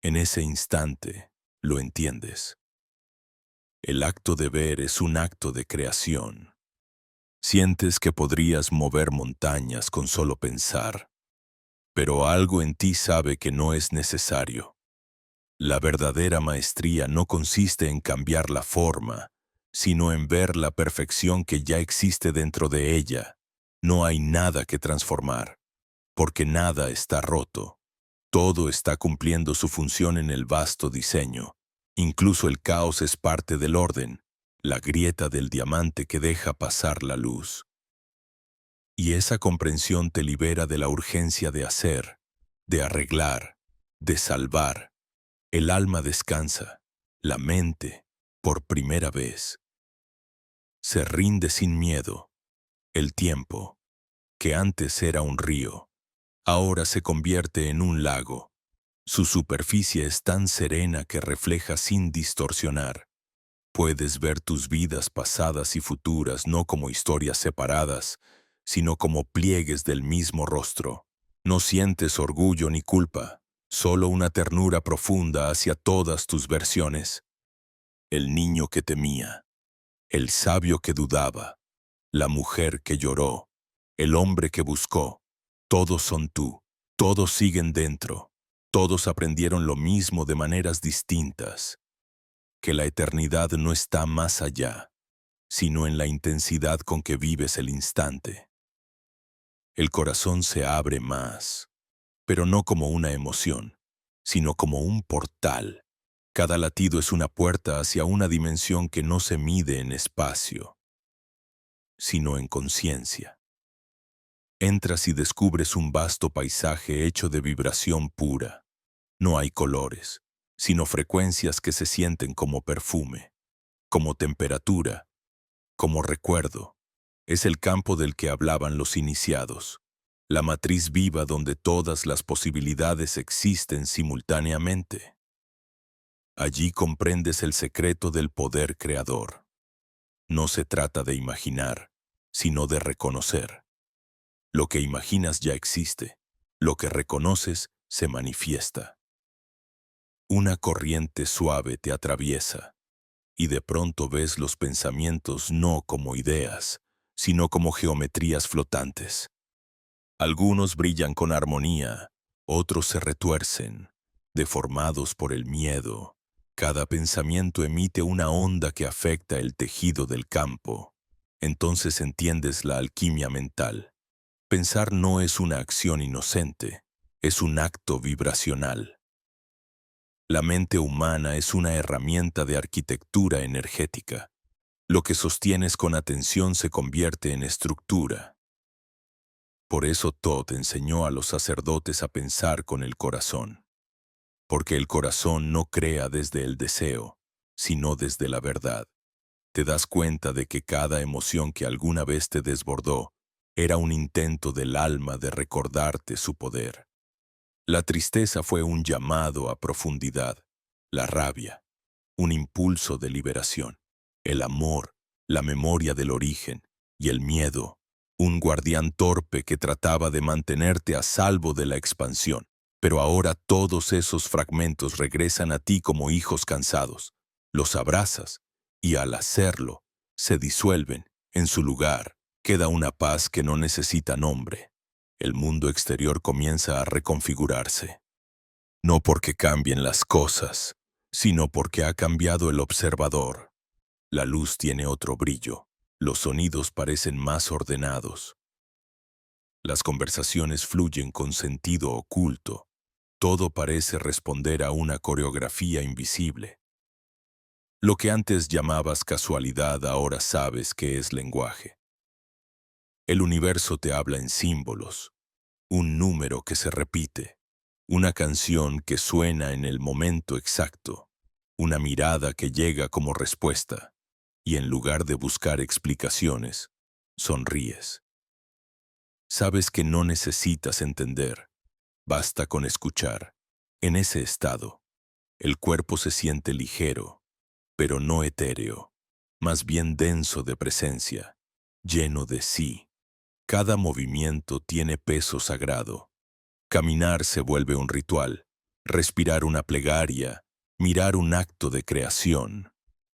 En ese instante, lo entiendes. El acto de ver es un acto de creación. Sientes que podrías mover montañas con solo pensar, pero algo en ti sabe que no es necesario. La verdadera maestría no consiste en cambiar la forma, sino en ver la perfección que ya existe dentro de ella. No hay nada que transformar, porque nada está roto. Todo está cumpliendo su función en el vasto diseño. Incluso el caos es parte del orden, la grieta del diamante que deja pasar la luz. Y esa comprensión te libera de la urgencia de hacer, de arreglar, de salvar. El alma descansa, la mente, por primera vez, se rinde sin miedo. El tiempo, que antes era un río, ahora se convierte en un lago. Su superficie es tan serena que refleja sin distorsionar. Puedes ver tus vidas pasadas y futuras no como historias separadas, sino como pliegues del mismo rostro. No sientes orgullo ni culpa, solo una ternura profunda hacia todas tus versiones. El niño que temía, el sabio que dudaba, la mujer que lloró, el hombre que buscó, todos son tú, todos siguen dentro, todos aprendieron lo mismo de maneras distintas, que la eternidad no está más allá, sino en la intensidad con que vives el instante. El corazón se abre más, pero no como una emoción, sino como un portal. Cada latido es una puerta hacia una dimensión que no se mide en espacio, sino en conciencia. Entras y descubres un vasto paisaje hecho de vibración pura. No hay colores, sino frecuencias que se sienten como perfume, como temperatura, como recuerdo. Es el campo del que hablaban los iniciados, la matriz viva donde todas las posibilidades existen simultáneamente. Allí comprendes el secreto del poder creador. No se trata de imaginar, sino de reconocer. Lo que imaginas ya existe, lo que reconoces se manifiesta. Una corriente suave te atraviesa, y de pronto ves los pensamientos no como ideas, sino como geometrías flotantes. Algunos brillan con armonía, otros se retuercen, deformados por el miedo. Cada pensamiento emite una onda que afecta el tejido del campo. Entonces entiendes la alquimia mental. Pensar no es una acción inocente, es un acto vibracional. La mente humana es una herramienta de arquitectura energética. Lo que sostienes con atención se convierte en estructura. Por eso Thoth enseñó a los sacerdotes a pensar con el corazón. Porque el corazón no crea desde el deseo, sino desde la verdad. Te das cuenta de que cada emoción que alguna vez te desbordó era un intento del alma de recordarte su poder. La tristeza fue un llamado a profundidad, la rabia, un impulso de liberación, el amor, la memoria del origen, y el miedo, un guardián torpe que trataba de mantenerte a salvo de la expansión. Pero ahora todos esos fragmentos regresan a ti como hijos cansados. Los abrazas, y al hacerlo, se disuelven. En su lugar, queda una paz que no necesita nombre. El mundo exterior comienza a reconfigurarse. No porque cambien las cosas, sino porque ha cambiado el observador. La luz tiene otro brillo. Los sonidos parecen más ordenados. Las conversaciones fluyen con sentido oculto. Todo parece responder a una coreografía invisible. Lo que antes llamabas casualidad ahora sabes que es lenguaje. El universo te habla en símbolos, un número que se repite, una canción que suena en el momento exacto, una mirada que llega como respuesta, y en lugar de buscar explicaciones, sonríes. Sabes que no necesitas entender, basta con escuchar. En ese estado, el cuerpo se siente ligero, pero no etéreo, más bien denso de presencia, lleno de sí. Cada movimiento tiene peso sagrado. Caminar se vuelve un ritual, respirar una plegaria, mirar un acto de creación.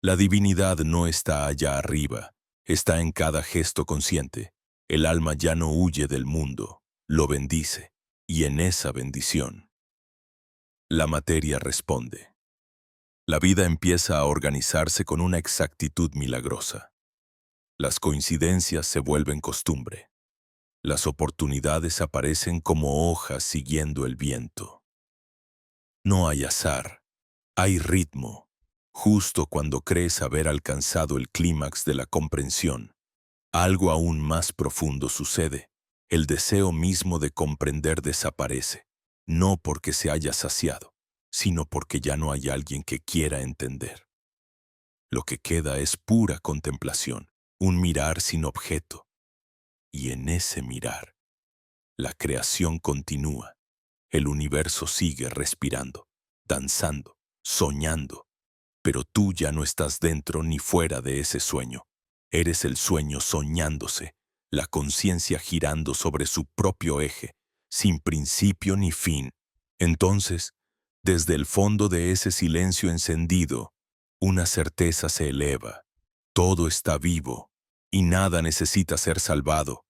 La divinidad no está allá arriba, está en cada gesto consciente. El alma ya no huye del mundo, lo bendice, y en esa bendición, la materia responde. La vida empieza a organizarse con una exactitud milagrosa. Las coincidencias se vuelven costumbre. Las oportunidades aparecen como hojas siguiendo el viento. No hay azar, hay ritmo. Justo cuando crees haber alcanzado el clímax de la comprensión, algo aún más profundo sucede. El deseo mismo de comprender desaparece, no porque se haya saciado, sino porque ya no hay alguien que quiera entender. Lo que queda es pura contemplación, un mirar sin objeto. Y en ese mirar, la creación continúa. El universo sigue respirando, danzando, soñando. Pero tú ya no estás dentro ni fuera de ese sueño. Eres el sueño soñándose, la conciencia girando sobre su propio eje, sin principio ni fin. Entonces, desde el fondo de ese silencio encendido, una certeza se eleva. Todo está vivo y nada necesita ser salvado.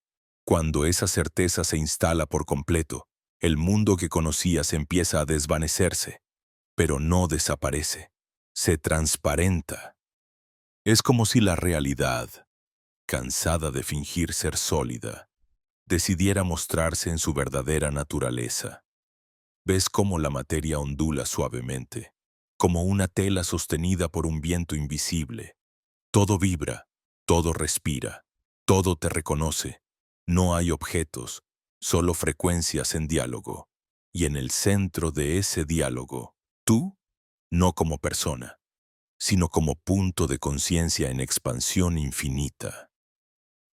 Cuando esa certeza se instala por completo, el mundo que conocías empieza a desvanecerse, pero no desaparece. Se transparenta. Es como si la realidad, cansada de fingir ser sólida, decidiera mostrarse en su verdadera naturaleza. Ves cómo la materia ondula suavemente, como una tela sostenida por un viento invisible. Todo vibra, todo respira, todo te reconoce. No hay objetos, solo frecuencias en diálogo. Y en el centro de ese diálogo, tú, no como persona, sino como punto de conciencia en expansión infinita.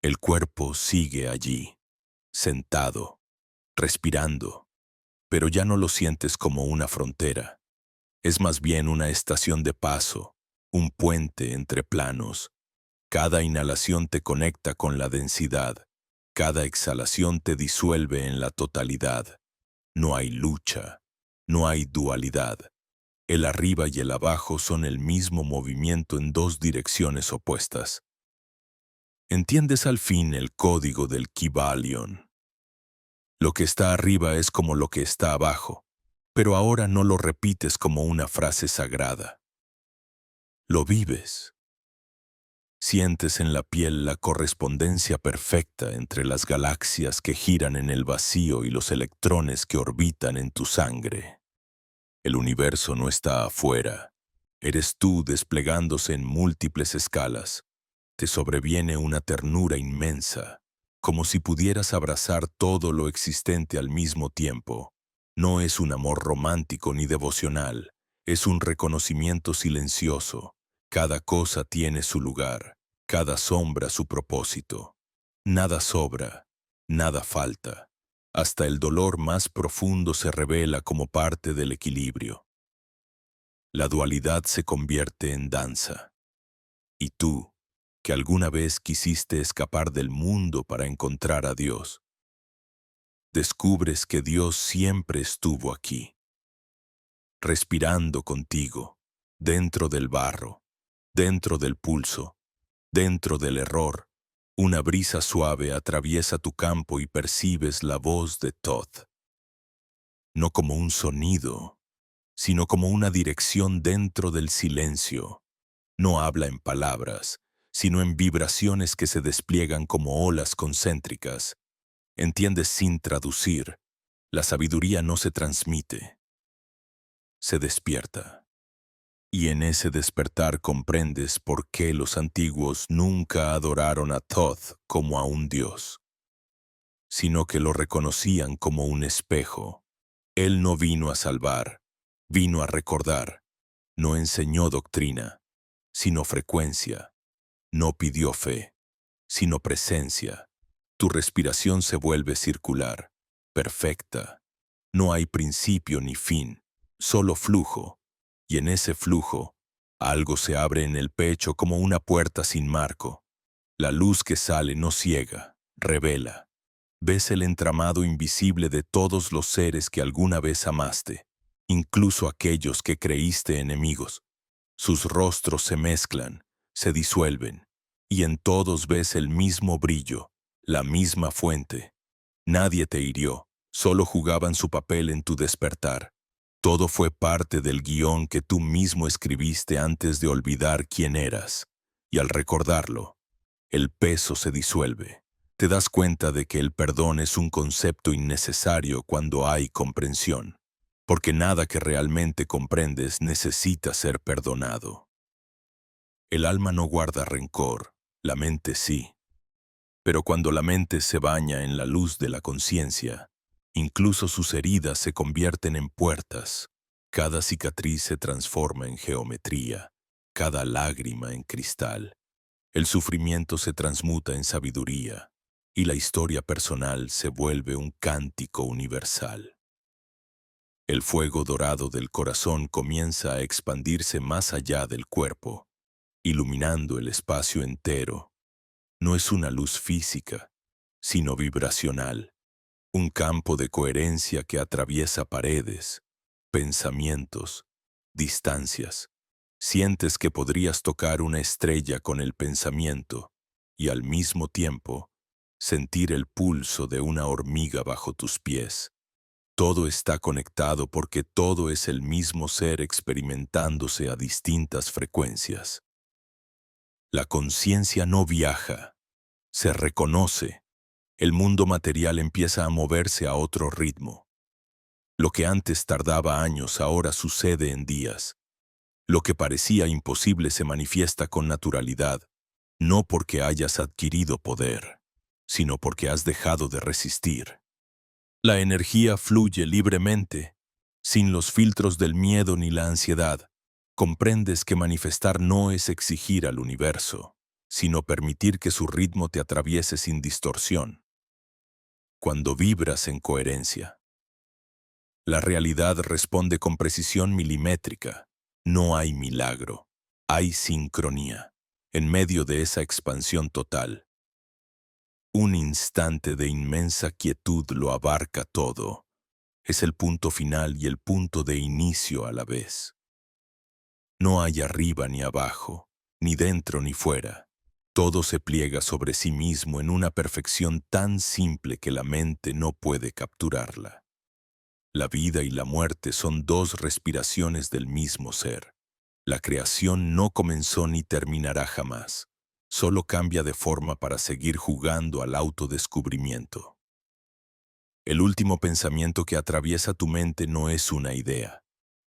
El cuerpo sigue allí, sentado, respirando, pero ya no lo sientes como una frontera. Es más bien una estación de paso, un puente entre planos. Cada inhalación te conecta con la densidad, cada exhalación te disuelve en la totalidad. No hay lucha, no hay dualidad. El arriba y el abajo son el mismo movimiento en dos direcciones opuestas. ¿Entiendes al fin el código del Kybalion? Lo que está arriba es como lo que está abajo, pero ahora no lo repites como una frase sagrada. Lo vives. Sientes en la piel la correspondencia perfecta entre las galaxias que giran en el vacío y los electrones que orbitan en tu sangre. El universo no está afuera. Eres tú desplegándose en múltiples escalas. Te sobreviene una ternura inmensa, como si pudieras abrazar todo lo existente al mismo tiempo. No es un amor romántico ni devocional, es un reconocimiento silencioso. Cada cosa tiene su lugar, cada sombra su propósito. Nada sobra, nada falta. Hasta el dolor más profundo se revela como parte del equilibrio. La dualidad se convierte en danza. Y tú, que alguna vez quisiste escapar del mundo para encontrar a Dios, descubres que Dios siempre estuvo aquí, respirando contigo, dentro del barro, dentro del pulso, dentro del error. Una brisa suave atraviesa tu campo y percibes la voz de Thoth, no como un sonido, sino como una dirección dentro del silencio. No habla en palabras, sino en vibraciones que se despliegan como olas concéntricas. Entiendes sin traducir. La sabiduría no se transmite, se despierta. Y en ese despertar comprendes por qué los antiguos nunca adoraron a Thoth como a un dios, sino que lo reconocían como un espejo. Él no vino a salvar, vino a recordar. No enseñó doctrina, sino frecuencia. No pidió fe, sino presencia. Tu respiración se vuelve circular, perfecta. No hay principio ni fin, solo flujo. Y en ese flujo, algo se abre en el pecho como una puerta sin marco. La luz que sale no ciega, revela. Ves el entramado invisible de todos los seres que alguna vez amaste, incluso aquellos que creíste enemigos. Sus rostros se mezclan, se disuelven, y en todos ves el mismo brillo, la misma fuente. Nadie te hirió, solo jugaban su papel en tu despertar. Todo fue parte del guión que tú mismo escribiste antes de olvidar quién eras. Y al recordarlo, el peso se disuelve. Te das cuenta de que el perdón es un concepto innecesario cuando hay comprensión, porque nada que realmente comprendes necesita ser perdonado. El alma no guarda rencor, la mente sí. Pero cuando la mente se baña en la luz de la conciencia, incluso sus heridas se convierten en puertas. Cada cicatriz se transforma en geometría, cada lágrima en cristal. El sufrimiento se transmuta en sabiduría y la historia personal se vuelve un cántico universal. El fuego dorado del corazón comienza a expandirse más allá del cuerpo, iluminando el espacio entero. No es una luz física, sino vibracional, un campo de coherencia que atraviesa paredes, pensamientos, distancias. Sientes que podrías tocar una estrella con el pensamiento y al mismo tiempo sentir el pulso de una hormiga bajo tus pies. Todo está conectado porque todo es el mismo ser experimentándose a distintas frecuencias. La conciencia no viaja, se reconoce. El mundo material empieza a moverse a otro ritmo. Lo que antes tardaba años ahora sucede en días. Lo que parecía imposible se manifiesta con naturalidad, no porque hayas adquirido poder, sino porque has dejado de resistir. La energía fluye libremente, sin los filtros del miedo ni la ansiedad. Comprendes que manifestar no es exigir al universo, sino permitir que su ritmo te atraviese sin distorsión. Cuando vibras en coherencia, la realidad responde con precisión milimétrica. No hay milagro, hay sincronía. En medio de esa expansión total, un instante de inmensa quietud lo abarca todo. Es el punto final y el punto de inicio a la vez. No hay arriba ni abajo, ni dentro ni fuera. Todo se pliega sobre sí mismo en una perfección tan simple que la mente no puede capturarla. La vida y la muerte son dos respiraciones del mismo ser. La creación no comenzó ni terminará jamás. Solo cambia de forma para seguir jugando al autodescubrimiento. El último pensamiento que atraviesa tu mente no es una idea,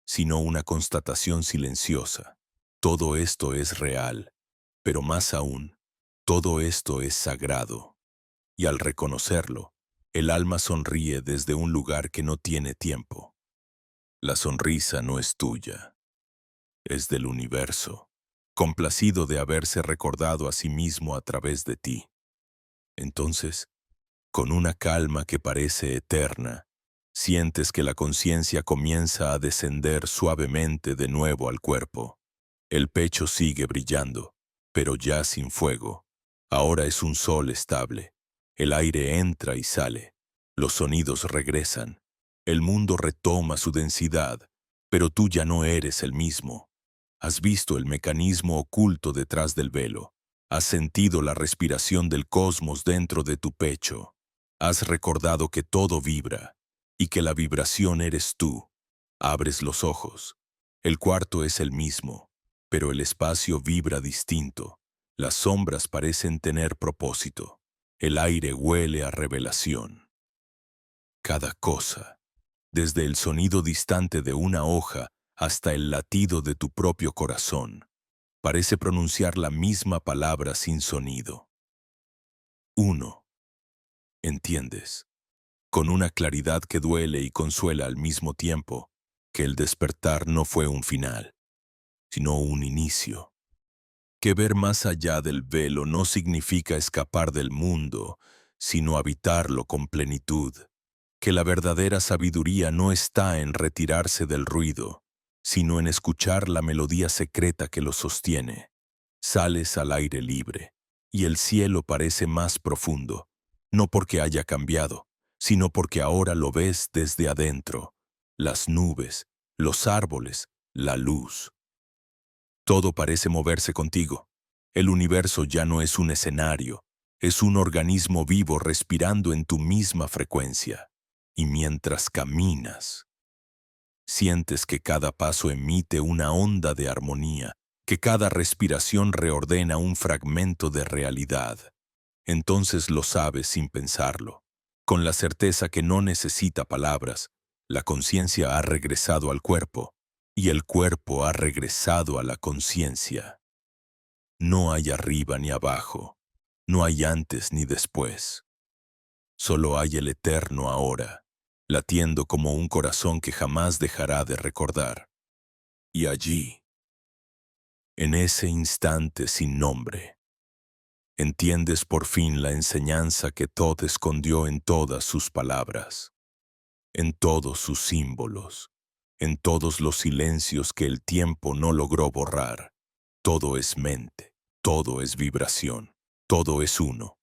sino una constatación silenciosa. Todo esto es real, pero más aún, todo esto es sagrado. Y al reconocerlo, el alma sonríe desde un lugar que no tiene tiempo. La sonrisa no es tuya, es del universo, complacido de haberse recordado a sí mismo a través de ti. Entonces, con una calma que parece eterna, sientes que la conciencia comienza a descender suavemente de nuevo al cuerpo. El pecho sigue brillando, pero ya sin fuego. Ahora es un sol estable. El aire entra y sale. Los sonidos regresan. El mundo retoma su densidad, pero tú ya no eres el mismo. Has visto el mecanismo oculto detrás del velo. Has sentido la respiración del cosmos dentro de tu pecho. Has recordado que todo vibra y que la vibración eres tú. Abres los ojos. El cuarto es el mismo, pero el espacio vibra distinto. Las sombras parecen tener propósito. El aire huele a revelación. Cada cosa, desde el sonido distante de una hoja hasta el latido de tu propio corazón, parece pronunciar la misma palabra sin sonido. Uno. ¿Entiendes? Con una claridad que duele y consuela al mismo tiempo, que el despertar no fue un final, sino un inicio. Que ver más allá del velo no significa escapar del mundo, sino habitarlo con plenitud. Que la verdadera sabiduría no está en retirarse del ruido, sino en escuchar la melodía secreta que lo sostiene. Sales al aire libre, y el cielo parece más profundo, no porque haya cambiado, sino porque ahora lo ves desde adentro. Las nubes, los árboles, la luz. Todo parece moverse contigo. El universo ya no es un escenario, es un organismo vivo respirando en tu misma frecuencia. Y mientras caminas, sientes que cada paso emite una onda de armonía, que cada respiración reordena un fragmento de realidad. Entonces lo sabes sin pensarlo, con la certeza que no necesita palabras. La conciencia ha regresado al cuerpo y el cuerpo ha regresado a la conciencia. No hay arriba ni abajo, no hay antes ni después. Solo hay el eterno ahora, latiendo como un corazón que jamás dejará de recordar. Y allí, en ese instante sin nombre, entiendes por fin la enseñanza que Thoth escondió en todas sus palabras, en todos sus símbolos, en todos los silencios que el tiempo no logró borrar. Todo es mente, todo es vibración, todo es uno.